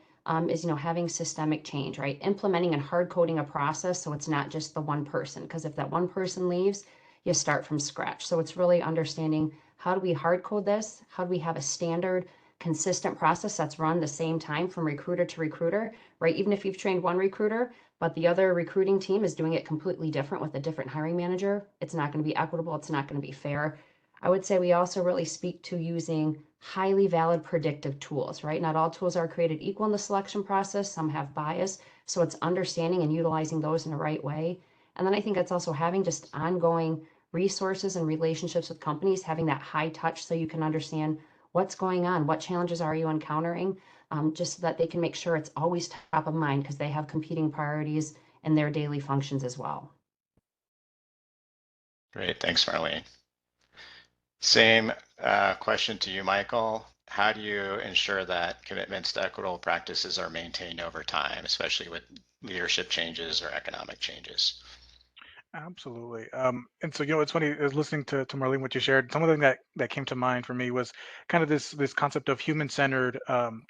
is, having systemic change, right? Implementing and hard coding a process so it's not just the one person. Because if that one person leaves, you start from scratch. So it's really understanding, how do we hard code this? How do we have a standard, consistent process that's run the same time from recruiter to recruiter, right? Even if you've trained one recruiter, but the other recruiting team is doing it completely different with a different hiring manager, it's not going to be equitable. It's not going to be fair. I would say we also really speak to using highly valid predictive tools, right? Not all tools are created equal in the selection process. Some have bias. So it's understanding and utilizing those in the right way. And then I think it's also having just ongoing resources and relationships with companies, having that high touch so you can understand what's going on, what challenges are you encountering, just so that they can make sure it's always top of mind because they have competing priorities in their daily functions as well. Great, thanks, Marlene. Same question to you, Michael. How do you ensure that commitments to equitable practices are maintained over time, especially with leadership changes or economic changes? Absolutely. And so, it's funny, as listening to Marlene, what you shared, some of the thing that came to mind for me was kind of this concept of human-centered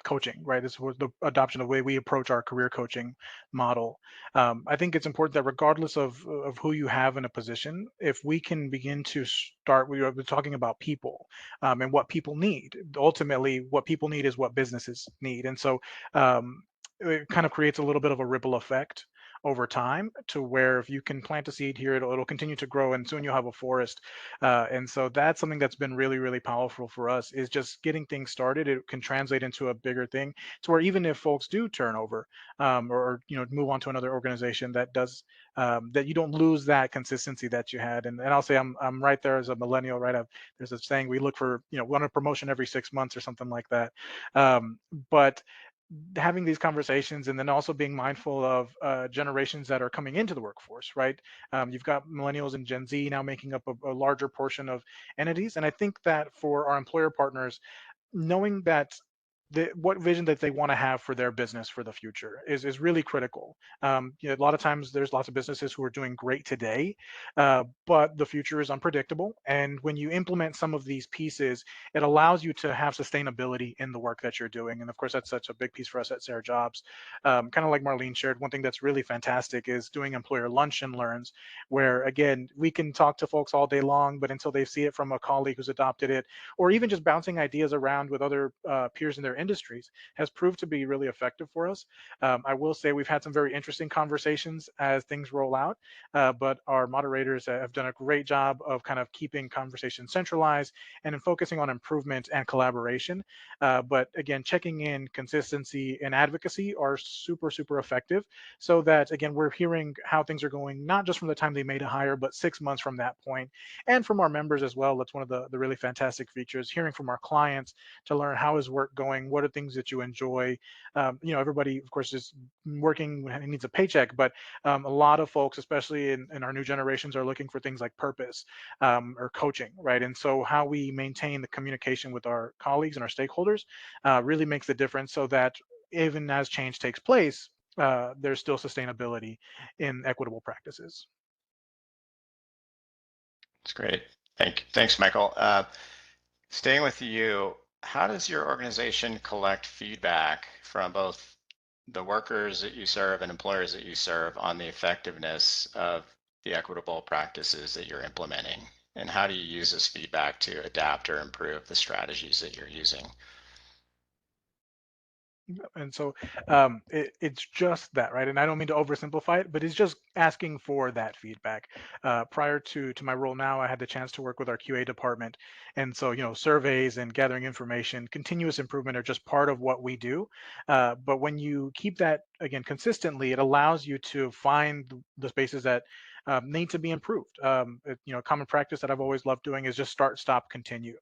coaching, right? This was the adoption of the way we approach our career coaching model. I think it's important that regardless of who you have in a position, if we can begin to start, we're talking about people and what people need. Ultimately, what people need is what businesses need. And so it kind of creates a little bit of a ripple effect over time, to where if you can plant a seed here, it'll continue to grow, and soon you'll have a forest. And so that's something that's been really, really powerful for us, is just getting things started. It can translate into a bigger thing, to where even if folks do turn over, or move on to another organization, that does that you don't lose that consistency that you had. And I'll say I'm right there as a millennial, right? There's a saying, we look for, want a promotion every 6 months or something like that. But having these conversations, and then also being mindful of generations that are coming into the workforce, right? You've got millennials and Gen Z now making up a larger portion of entities. And I think that for our employer partners, knowing that what vision that they want to have for their business for the future is really critical. A lot of times there's lots of businesses who are doing great today, but the future is unpredictable. And when you implement some of these pieces, it allows you to have sustainability in the work that you're doing. And of course, that's such a big piece for us at Sarah Jobs. Kind of like Marlene shared, one thing that's really fantastic is doing employer lunch and learns, where again, we can talk to folks all day long, but until they see it from a colleague who's adopted it, or even just bouncing ideas around with other peers in their industries, has proved to be really effective for us. I will say we've had some very interesting conversations as things roll out, but our moderators have done a great job of kind of keeping conversations centralized and in focusing on improvement and collaboration. But again, checking in, consistency, and advocacy are super, super effective, so that again, we're hearing how things are going, not just from the time they made a hire, but 6 months from that point, and from our members as well. That's one of the really fantastic features, hearing from our clients to learn how is work going, what are things that you enjoy. Everybody, of course, is working and needs a paycheck, but a lot of folks, especially in our new generations, are looking for things like purpose, or coaching, right? And so how we maintain the communication with our colleagues and our stakeholders really makes the difference, so that even as change takes place, there's still sustainability in equitable practices. That's great. Thanks, Michael. Staying with you, how does your organization collect feedback from both the workers that you serve and employers that you serve on the effectiveness of the equitable practices that you're implementing? And how do you use this feedback to adapt or improve the strategies that you're using? And so it's just that, right? And I don't mean to oversimplify it, but it's just asking for that feedback. Prior to my role now, I had the chance to work with our QA department, and so surveys and gathering information, continuous improvement are just part of what we do. But when you keep that again consistently, it allows you to find the spaces that need to be improved. Common practice that I've always loved doing is just start, stop, continue.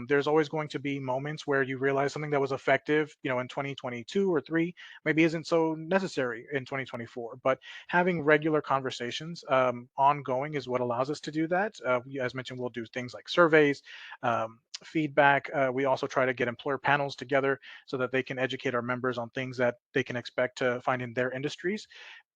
There's always going to be moments where you realize something that was effective, in 2022 or 3, maybe isn't so necessary in 2024. But having regular conversations, ongoing, is what allows us to do that. As mentioned, we'll do things like surveys, feedback. We also try to get employer panels together so that they can educate our members on things that they can expect to find in their industries.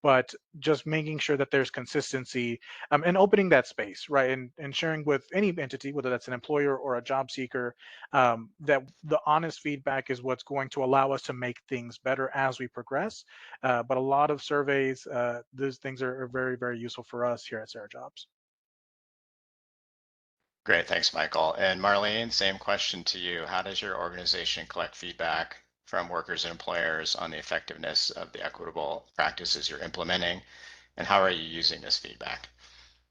But just making sure that there's consistency, and opening that space, right? And sharing with any entity, whether that's an employer or a job seeker, that the honest feedback is what's going to allow us to make things better as we progress. But a lot of surveys, those things are very, very useful for us here at Sarah Jobs. Great, thanks, Michael. And Marlene, same question to you. How does your organization collect feedback from workers and employers on the effectiveness of the equitable practices you're implementing? And how are you using this feedback?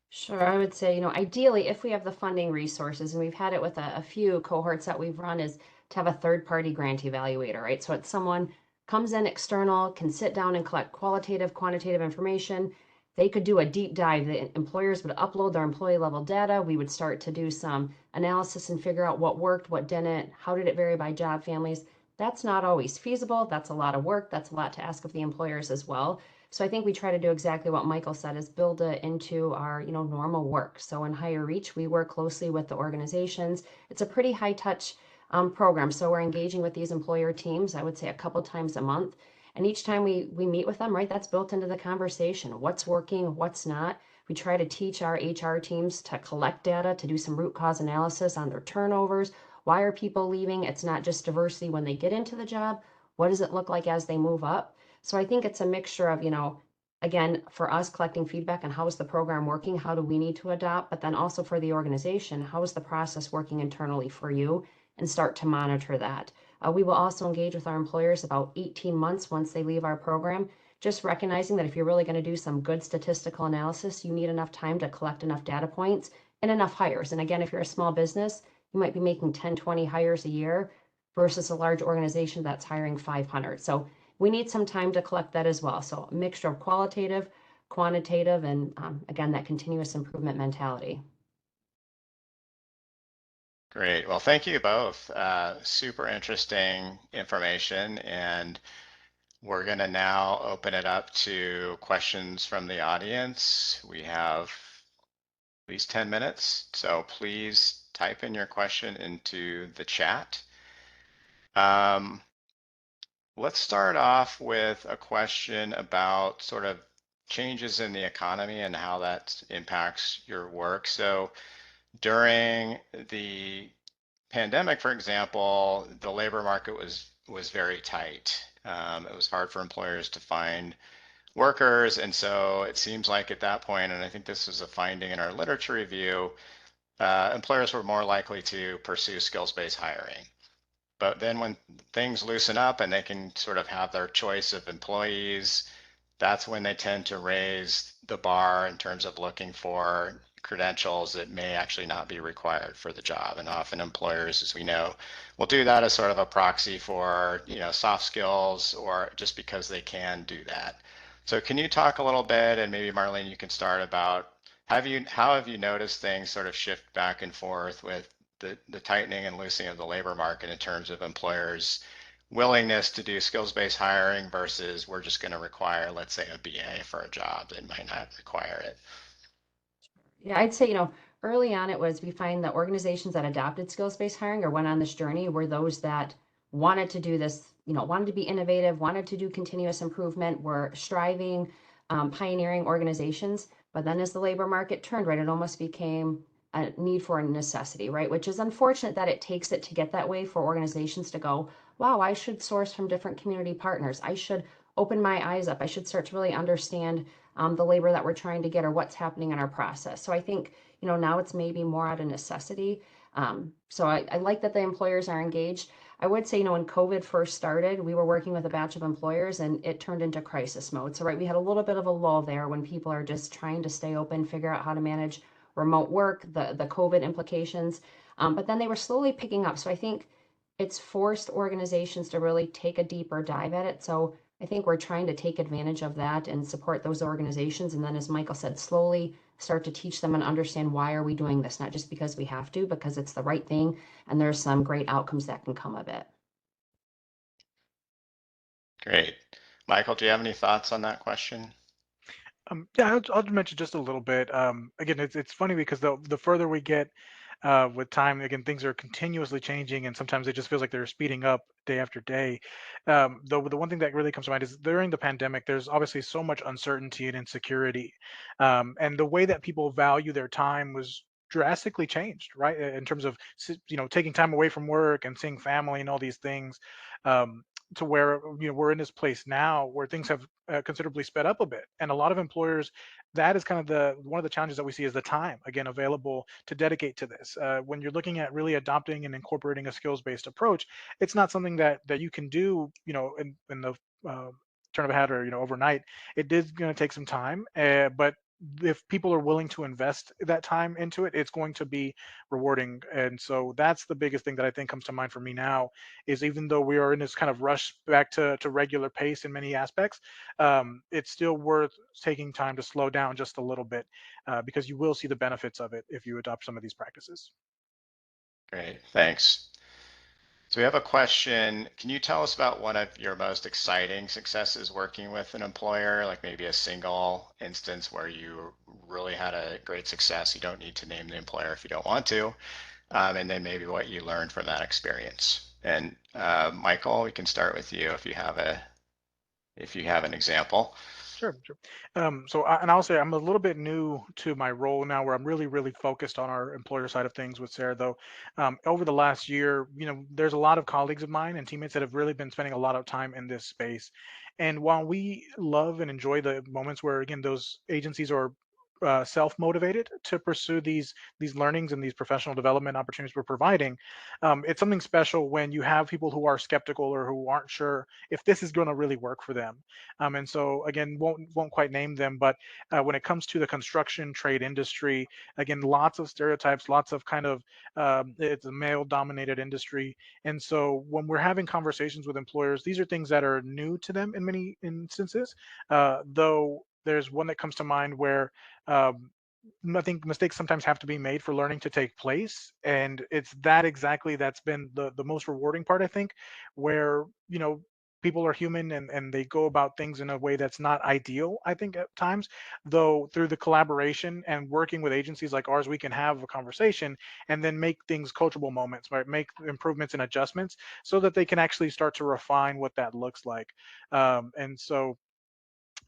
Sure, I would say, ideally, if we have the funding resources, and we've had it with a few cohorts that we've run, is to have a third-party grant evaluator, right? So it's someone comes in external, can sit down and collect qualitative, quantitative information. They could do a deep dive. The employers would upload their employee level data. We would start to do some analysis and figure out what worked, what didn't, how did it vary by job families. That's not always feasible. That's a lot of work. That's a lot to ask of the employers as well. So I think we try to do exactly what Michael said, is build it into our, normal work. So in Higher Reach, we work closely with the organizations. It's a pretty high touch program. So we're engaging with these employer teams, I would say a couple times a month. And each time we meet with them, right, that's built into the conversation. What's working, what's not. We try to teach our HR teams to collect data, to do some root cause analysis on their turnovers. Why are people leaving? It's not just diversity when they get into the job. What does it look like as they move up? So I think it's a mixture of, again, for us collecting feedback on how is the program working, how do we need to adopt, but then also for the organization, how is the process working internally for you, and start to monitor that. We will also engage with our employers about 18 months once they leave our program just recognizing that if you're really going to do some good statistical analysis, you need enough time to collect enough data points and enough hires. And again, if you're a small business, you might be making 10, 20 hires a year versus a large organization that's hiring 500. So we need some time to collect that as well. So a mixture of qualitative, quantitative, and again, that continuous improvement mentality. Great. Well, thank you both. Super interesting information. And we're going to now open it up to questions from the audience. We have at least 10 minutes, so please type in your question into the chat. Let's start off with a question about sort of changes in the economy and how that impacts your work. So during the pandemic, for example, the labor market was very tight. It was hard for employers to find workers, and so it seems like at that point, and I think this is a finding in our literature review, employers were more likely to pursue skills-based hiring. But then when things loosen up and they can sort of have their choice of employees, that's when they tend to raise the bar in terms of looking for credentials that may actually not be required for the job. And often employers, as we know, will do that as sort of a proxy for, soft skills, or just because they can do that. So can you talk a little bit, and maybe Marlene, you can start, about how have you noticed things sort of shift back and forth with the tightening and loosening of the labor market in terms of employers' willingness to do skills-based hiring versus we're just going to require, let's say, a BA for a job that might not require it? Yeah, I'd say, early on we find that organizations that adopted skills-based hiring or went on this journey were those that wanted to do this, wanted to be innovative, wanted to do continuous improvement, were striving, pioneering organizations. But then as the labor market turned, right, it almost became a need for a necessity, right? Which is unfortunate that it takes it to get that way for organizations to go, wow, I should source from different community partners. I should open my eyes up. I should start to really understand the labor that we're trying to get or what's happening in our process. So I think, now it's maybe more out of necessity. So I like that the employers are engaged. I would say, when COVID first started, we were working with a batch of employers and it turned into crisis mode. So, right, we had a little bit of a lull there when people are just trying to stay open, figure out how to manage remote work, the COVID implications. But then they were slowly picking up. So I think it's forced organizations to really take a deeper dive at it. So I think we're trying to take advantage of that and support those organizations. And then, as Michael said, slowly start to teach them and understand, why are we doing this? Not just because we have to, because it's the right thing. And there's some great outcomes that can come of it. Great. Michael, do you have any thoughts on that question? Yeah, I'll mention just a little bit. Again, it's funny because the further we get with time, again, things are continuously changing, and sometimes it just feels like they're speeding up day after day. The one thing that really comes to mind is during the pandemic, there's obviously so much uncertainty and insecurity, and the way that people value their time was drastically changed, right? In terms of taking time away from work and seeing family and all these things. To where we're in this place now where things have considerably sped up a bit, and a lot of employers, that is kind of the one of the challenges that we see, is the time again available to dedicate to this. When you're looking at really adopting and incorporating a skills-based approach, it's not something that you can do in the turn of a hat, or overnight. It is going to take some time, but if people are willing to invest that time into it, it's going to be rewarding. And so that's the biggest thing that I think comes to mind for me now, is even though we are in this kind of rush back to regular pace in many aspects, it's still worth taking time to slow down just a little bit, because you will see the benefits of it if you adopt some of these practices. Great, thanks. So we have a question. Can you tell us about one of your most exciting successes working with an employer, like maybe a single instance where you really had a great success? You don't need to name the employer if you don't want to. And then maybe what you learned from that experience. And Michael, we can start with you if you have an example. Sure, sure. And I'll say I'm a little bit new to my role now, where I'm really, really focused on our employer side of things with Sarah. Though, over the last year, there's a lot of colleagues of mine and teammates that have really been spending a lot of time in this space. And while we love and enjoy the moments where, again, those agencies or self-motivated to pursue these learnings and these professional development opportunities we're providing. It's something special when you have people who are skeptical or who aren't sure if this is going to really work for them. And so again, won't quite name them, but when it comes to the construction trade industry, again, lots of stereotypes, lots of kind of it's a male-dominated industry, and so when we're having conversations with employers, these are things that are new to them in many instances. Though there's one that comes to mind where um, I think mistakes sometimes have to be made for learning to take place, and it's that exactly that's been the most rewarding part, I think, where people are human and they go about things in a way that's not ideal, I think, at times, though through the collaboration and working with agencies like ours, we can have a conversation and then make things coachable moments, right? Make improvements and adjustments so that they can actually start to refine what that looks like. And so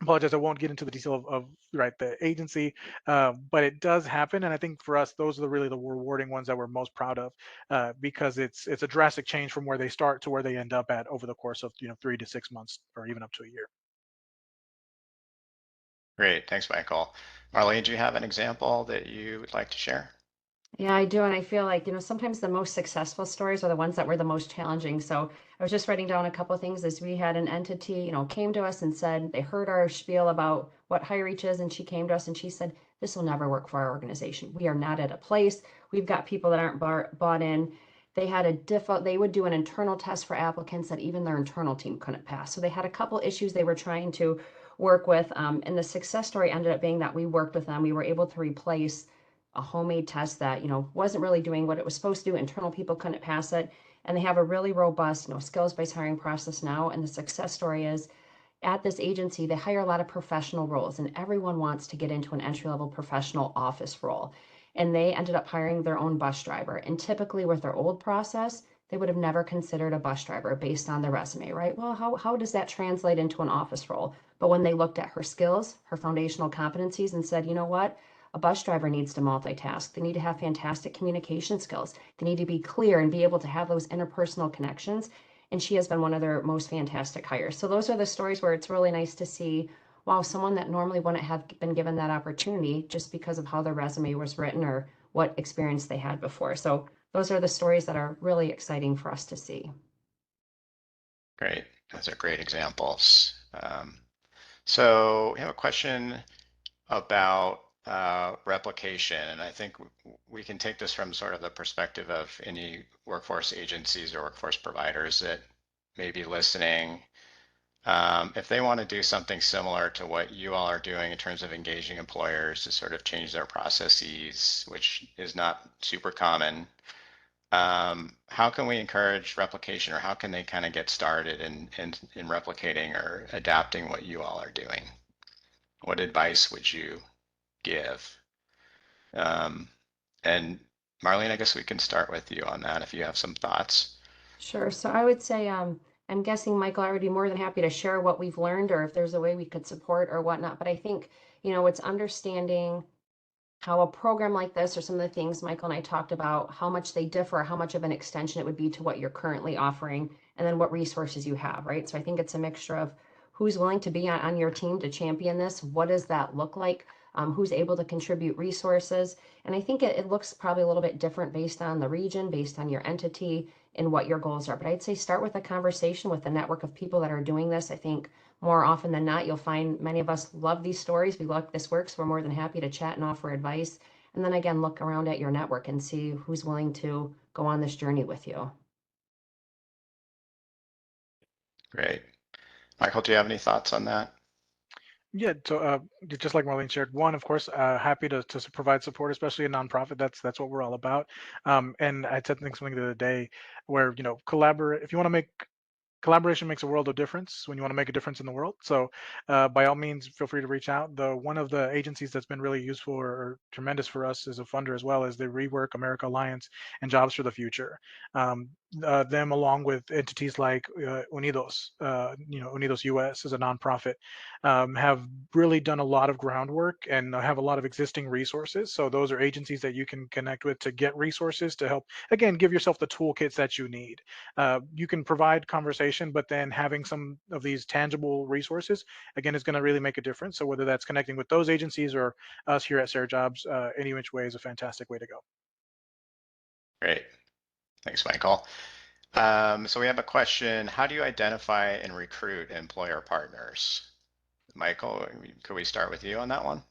apologize, I won't get into the detail of right the agency, but it does happen, and I think for us, those are really the rewarding ones that we're most proud of, because it's a drastic change from where they start to where they end up at over the course of 3 to 6 months or even up to a year. Great, thanks, Michael. Marlene, do you have an example that you would like to share? Yeah, I do. And I feel like, sometimes the most successful stories are the ones that were the most challenging. So I was just writing down a couple of things as we had an entity, came to us and said they heard our spiel about what high reach is. And she came to us and she said, this will never work for our organization. We are not at a place. We've got people that aren't bought in. They had they would do an internal test for applicants that even their internal team couldn't pass. So they had a couple issues they were trying to work with. And the success story ended up being that we worked with them. We were able to replace a homemade test that wasn't really doing what it was supposed to do. Internal people couldn't pass it, and they have a really robust skills-based hiring process now. And the success story is, at this agency they hire a lot of professional roles, and everyone wants to get into an entry-level professional office role, and they ended up hiring their own bus driver. And typically with their old process, they would have never considered a bus driver based on their resume, right? Well, how does that translate into an office role? But when they looked at her skills, her foundational competencies, and said, you know what, a bus driver needs to multitask. They need to have fantastic communication skills. They need to be clear and be able to have those interpersonal connections. And she has been one of their most fantastic hires. So those are the stories where it's really nice to see, wow, someone that normally wouldn't have been given that opportunity just because of how their resume was written or what experience they had before. So those are the stories that are really exciting for us to see. Great, those are great examples. So we have a question about replication, and I think we can take this from sort of the perspective of any workforce agencies or workforce providers that may be listening. If they want to do something similar to what you all are doing in terms of engaging employers to sort of change their processes, which is not super common, how can we encourage replication, or how can they kind of get started in replicating or adapting what you all are doing? What advice would you give? And Marlene, I guess we can start with you on that if you have some thoughts. Sure. So I would say, I'm guessing Michael already more than happy to share what we've learned or if there's a way we could support or whatnot. But I think, it's understanding how a program like this or some of the things Michael and I talked about, how much they differ, how much of an extension it would be to what you're currently offering, and then what resources you have, right? So I think it's a mixture of who's willing to be on your team to champion this, what does that look like, who's able to contribute resources. And I think it looks probably a little bit different based on the region, based on your entity, and what your goals are. But I'd say start with a conversation with a network of people that are doing this. I think more often than not, you'll find many of us love these stories. We love this work, so we're more than happy to chat and offer advice. And then again, look around at your network and see who's willing to go on this journey with you. Great. Michael, do you have any thoughts on that? Yeah, so just like Marlene shared, one, of course, happy to provide support, especially a nonprofit. That's what we're all about. And I said something the other day where collaborate. If you want to make collaboration makes a world of difference when you want to make a difference in the world. So by all means, feel free to reach out. One of the agencies that's been really useful or tremendous for us as a funder as well is the Rework America Alliance and Jobs for the Future. them along with entities like Unidos, Unidos US is a nonprofit, have really done a lot of groundwork and have a lot of existing resources. So those are agencies that you can connect with to get resources to help, again, give yourself the toolkits that you need. You can provide conversation, but then having some of these tangible resources, again, is going to really make a difference. So whether that's connecting with those agencies or us here at Sarah Jobs, any which way is a fantastic way to go. Great. Thanks, Michael. So we have a question. How do you identify and recruit employer partners? Michael, could we start with you on that one?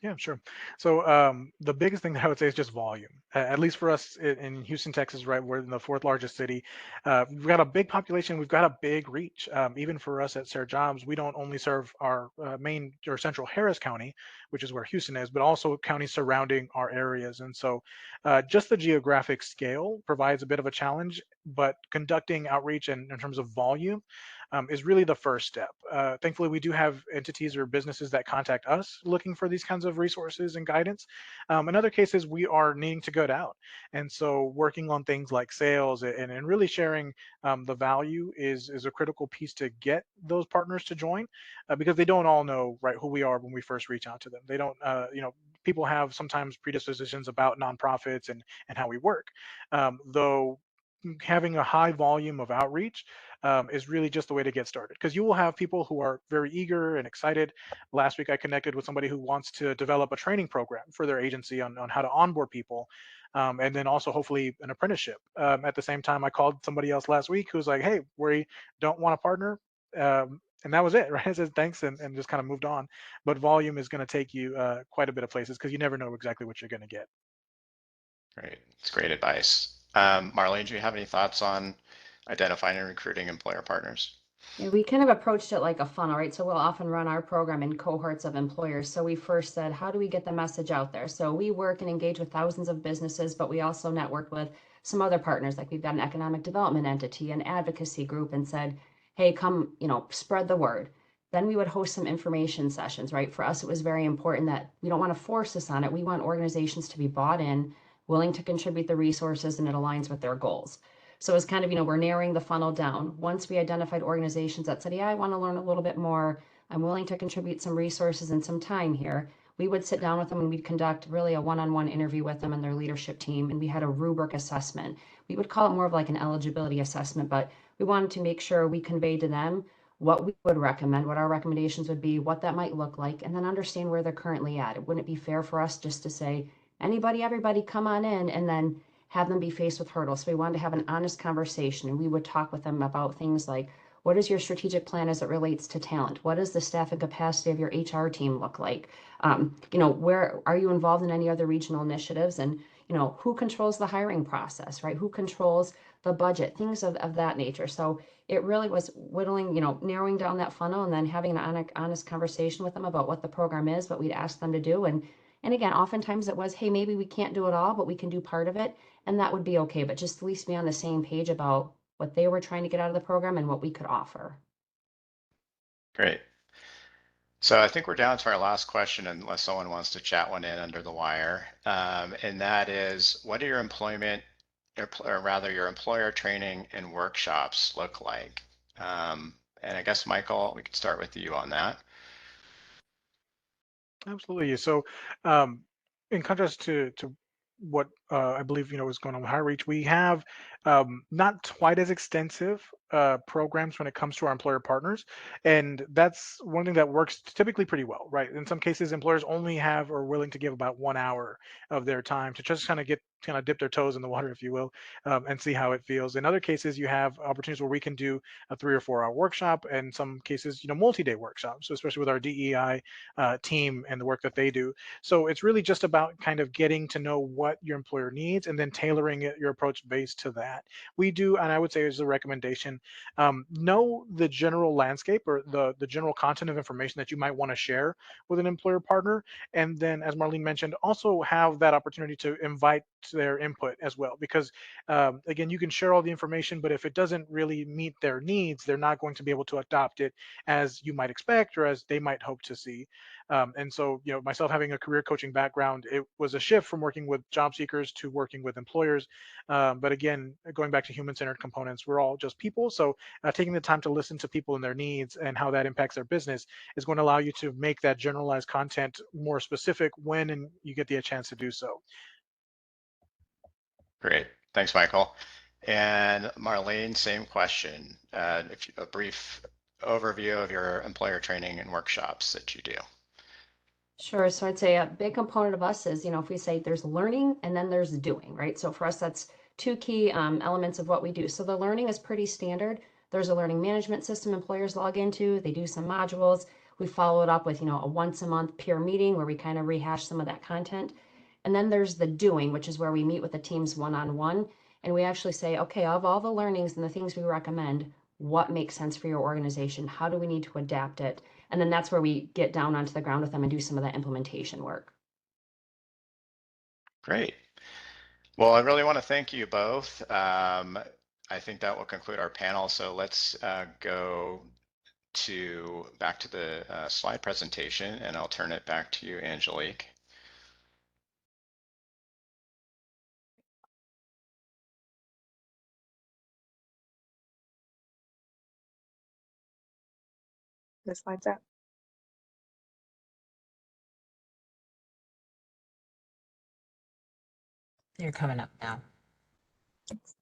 Yeah, sure. So the biggest thing that I would say is just volume. At least for us in Houston, Texas, right? We're in the fourth largest city. We've got a big population. We've got a big reach. Even for us at Sarah Jobs, we don't only serve our main or central Harris County, which is where Houston is, but also counties surrounding our areas. And so just the geographic scale provides a bit of a challenge, but conducting outreach and in terms of volume is really the first step. Thankfully, we do have entities or businesses that contact us looking for these kinds of resources and guidance. In other cases, we are needing to go out. And so working on things like sales and really sharing the value is a critical piece to get those partners to join because they don't all know, right, who we are when we first reach out to them. They don't, people have sometimes predispositions about nonprofits and how we work. Though having a high volume of outreach is really just the way to get started because you will have people who are very eager and excited. Last week I connected with somebody who wants to develop a training program for their agency on how to onboard people, and then also hopefully an apprenticeship. At the same time, I called somebody else last week who was like, hey, we don't want a partner, and that was it. Right? I said thanks and just kind of moved on. But volume is going to take you quite a bit of places because you never know exactly what you're going to get. Great. It's great advice. Marlene, do you have any thoughts on identifying and recruiting employer partners? Yeah, we kind of approached it like a funnel, right? So we'll often run our program in cohorts of employers. So we first said, how do we get the message out there? So we work and engage with thousands of businesses, but we also network with some other partners. Like we've got an economic development entity, an advocacy group, and said, hey, come, spread the word. Then we would host some information sessions, right? For us, it was very important that we don't want to force this on it. We want organizations to be bought in, willing to contribute the resources, and it aligns with their goals. So it's kind of, we're narrowing the funnel down. Once we identified organizations that said, yeah, I want to learn a little bit more, I'm willing to contribute some resources and some time here, we would sit down with them and we'd conduct really a one-on-one interview with them and their leadership team. And we had a rubric assessment. We would call it more of like an eligibility assessment, but we wanted to make sure we conveyed to them what we would recommend, what our recommendations would be, what that might look like, and then understand where they're currently at. It wouldn't be fair for us just to say, anybody, everybody, come on in, and then have them be faced with hurdles. So we wanted to have an honest conversation, and we would talk with them about things like, what is your strategic plan as it relates to talent? What does the staff and capacity of your HR team look like? Where are you involved in any other regional initiatives? And, who controls the hiring process, right? Who controls the budget? Things of that nature. So it really was whittling, narrowing down that funnel and then having an honest conversation with them about what the program is, what we'd ask them to do. And again, oftentimes it was, hey, maybe we can't do it all, but we can do part of it. And that would be okay. But just at least be on the same page about what they were trying to get out of the program and what we could offer. Great. So I think we're down to our last question, unless someone wants to chat one in under the wire. And that is, what do your employment, or rather your employer training and workshops look like? And I guess, Michael, we could start with you on that. Absolutely. So, in contrast to what I believe is going on with High Reach, we have not quite as extensive programs when it comes to our employer partners, and that's one thing that works typically pretty well, right? In some cases, employers only have or are willing to give about 1 hour of their time to just kind of dip their toes in the water, if you will, and see how it feels. In other cases, you have opportunities where we can do a 3 or 4 hour workshop, and in some cases, multi-day workshops. So especially with our DEI team and the work that they do. So it's really just about kind of getting to know what your employer needs and then tailoring your approach based to that. We do, and I would say as a recommendation, know the general landscape or the general content of information that you might want to share with an employer partner. And then, as Marlene mentioned, also have that opportunity to invite their input as well, because again, you can share all the information, but if it doesn't really meet their needs, they're not going to be able to adopt it as you might expect or as they might hope to see. And so, myself having a career coaching background, it was a shift from working with job seekers to working with employers. But again, going back to human-centered components, we're all just people. So taking the time to listen to people and their needs and how that impacts their business is going to allow you to make that generalized content more specific when and you get the chance to do so. Great. Thanks, Michael. And Marlene, same question. If a brief overview of your employer training and workshops that you do. Sure. So I'd say a big component of us is, if we say there's learning and then there's doing, right? So for us, that's two key elements of what we do. So the learning is pretty standard. There's a learning management system employers log into. They do some modules. We follow it up with, a once a month peer meeting where we kind of rehash some of that content. And then there's the doing, which is where we meet with the teams one-on-one. And we actually say, okay, of all the learnings and the things we recommend, what makes sense for your organization? How do we need to adapt it? And then that's where we get down onto the ground with them and do some of that implementation work. Great. Well, I really want to thank you both. I think that will conclude our panel. So let's go back to the slide presentation, and I'll turn it back to you, Angelique. The slides up. You're coming up now. Thanks.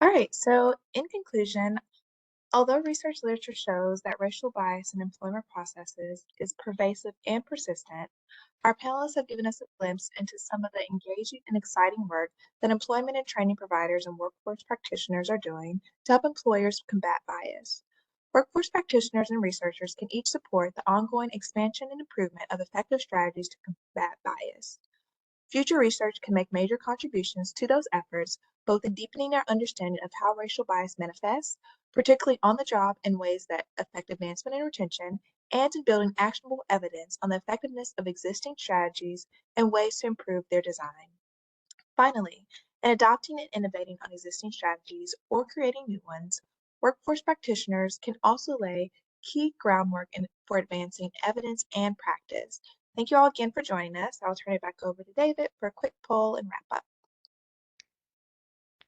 All right, so in conclusion, although research literature shows that racial bias in employment processes is pervasive and persistent, our panelists have given us a glimpse into some of the engaging and exciting work that employment and training providers and workforce practitioners are doing to help employers combat bias. Workforce practitioners and researchers can each support the ongoing expansion and improvement of effective strategies to combat bias. Future research can make major contributions to those efforts, both in deepening our understanding of how racial bias manifests, particularly on the job in ways that affect advancement and retention, and in building actionable evidence on the effectiveness of existing strategies and ways to improve their design. Finally, in adopting and innovating on existing strategies or creating new ones, workforce practitioners can also lay key groundwork for advancing evidence and practice. Thank you all again for joining us. I'll turn it back over to David for a quick poll and wrap up.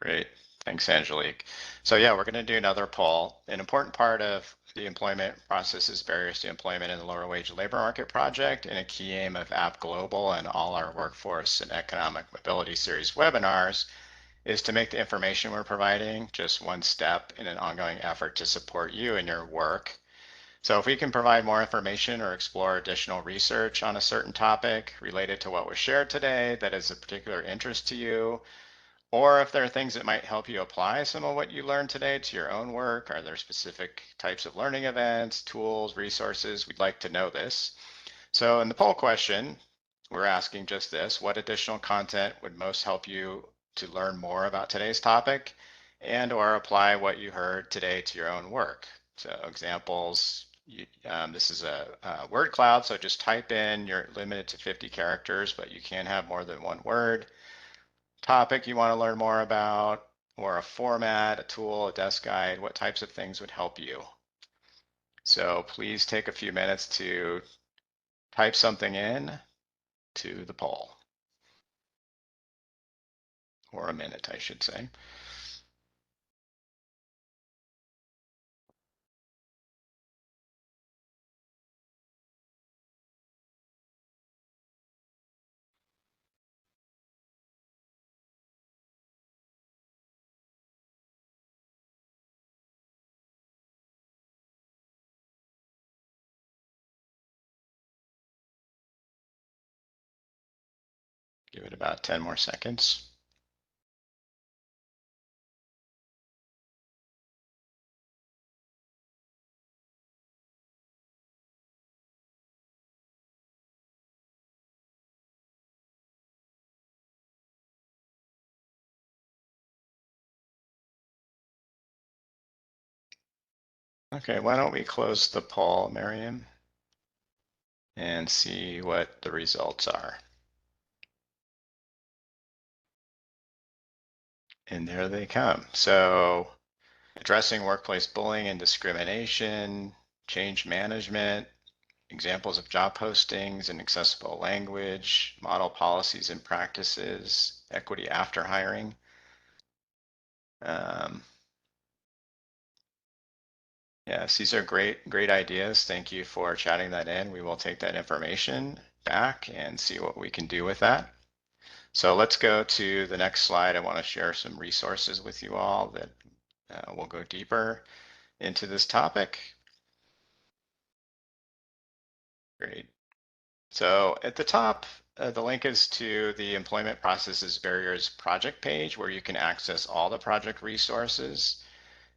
Great. Thanks, Angelique. So yeah, we're going to do another poll. An important part of the employment process is barriers to employment in the lower wage labor market project, and a key aim of App Global and all our workforce and economic mobility series webinars is to make the information we're providing just one step in an ongoing effort to support you in your work. So if we can provide more information or explore additional research on a certain topic related to what was shared today that is of particular interest to you, or if there are things that might help you apply some of what you learned today to your own work, are there specific types of learning events, tools, resources? We'd like to know this. So in the poll question, we're asking just this: what additional content would most help you to learn more about today's topic and or apply what you heard today to your own work? So examples, this is a word cloud, so just type in, you're limited to 50 characters, but you can have more than one word. Topic you want to learn more about, or a format, a tool, a desk guide, what types of things would help you? So please take a few minutes to type something in to the poll, or a minute, I should say. Give it about 10 more seconds. Okay, why don't we close the poll, Miriam, and see what the results are. And there they come. So addressing workplace bullying and discrimination, change management, examples of job postings in accessible language, model policies and practices, equity after hiring. Yes, these are great ideas. Thank you for chatting that in. We will take that information back and see what we can do with that. So let's go to the next slide. I want to share some resources with you all that will go deeper into this topic. Great. So at the top, the link is to the Employment Processes Barriers project page where you can access all the project resources,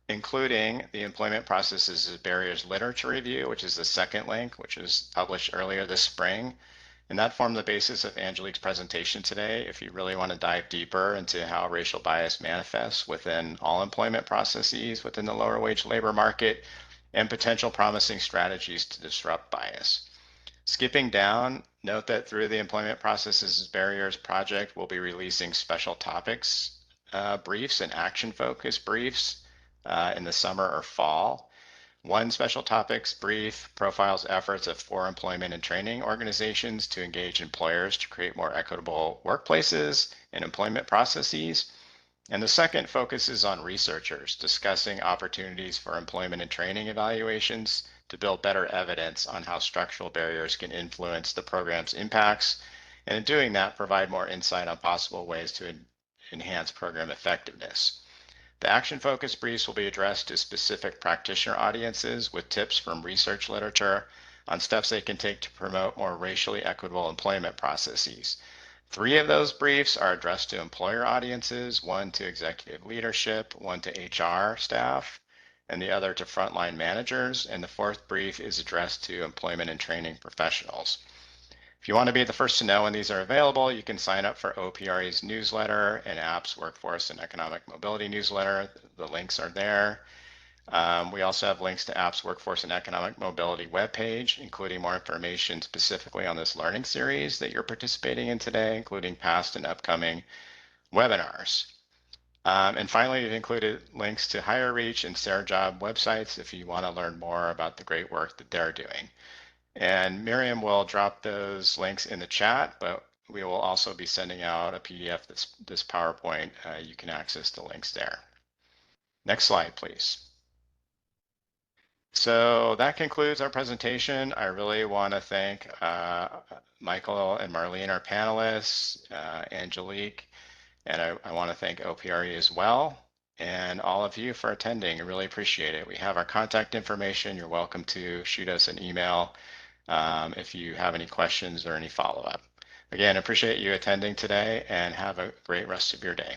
including the Employment Processes Barriers Literature Review, which is the second link, which was published earlier this spring. And that formed the basis of Angelique's presentation today. If you really want to dive deeper into how racial bias manifests within all employment processes within the lower wage labor market and potential promising strategies to disrupt bias. Skipping down, note that through the Employment Processes Barriers project, we'll be releasing special topics briefs and action focus briefs in the summer or fall. One special topics brief profiles efforts of 4 employment and training organizations to engage employers to create more equitable workplaces and employment processes. And the second focuses on researchers discussing opportunities for employment and training evaluations to build better evidence on how structural barriers can influence the program's impacts, and in doing that, provide more insight on possible ways to enhance program effectiveness. The action focus briefs will be addressed to specific practitioner audiences with tips from research literature on steps they can take to promote more racially equitable employment processes. 3 of those briefs are addressed to employer audiences, 1 to executive leadership, 1 to HR staff, and the other to frontline managers. And the 4th brief is addressed to employment and training professionals. If you want to be the first to know when these are available, you can sign up for OPRE's newsletter and APP's Workforce and Economic Mobility newsletter. The links are there. We also have links to APP's Workforce and Economic Mobility webpage, including more information specifically on this learning series that you're participating in today, including past and upcoming webinars. And finally, we've included links to HireReach and SaraJob websites if you want to learn more about the great work that they're doing. And Miriam will drop those links in the chat, but we will also be sending out a PDF this PowerPoint. You can access the links there. Next slide, please. So that concludes our presentation. I really want to thank Michael and Marlene, our panelists, Angelique, and I want to thank OPRE as well, and all of you for attending. I really appreciate it. We have our contact information. You're welcome to shoot us an email if you have any questions or any follow-up. Again, appreciate you attending today and have a great rest of your day.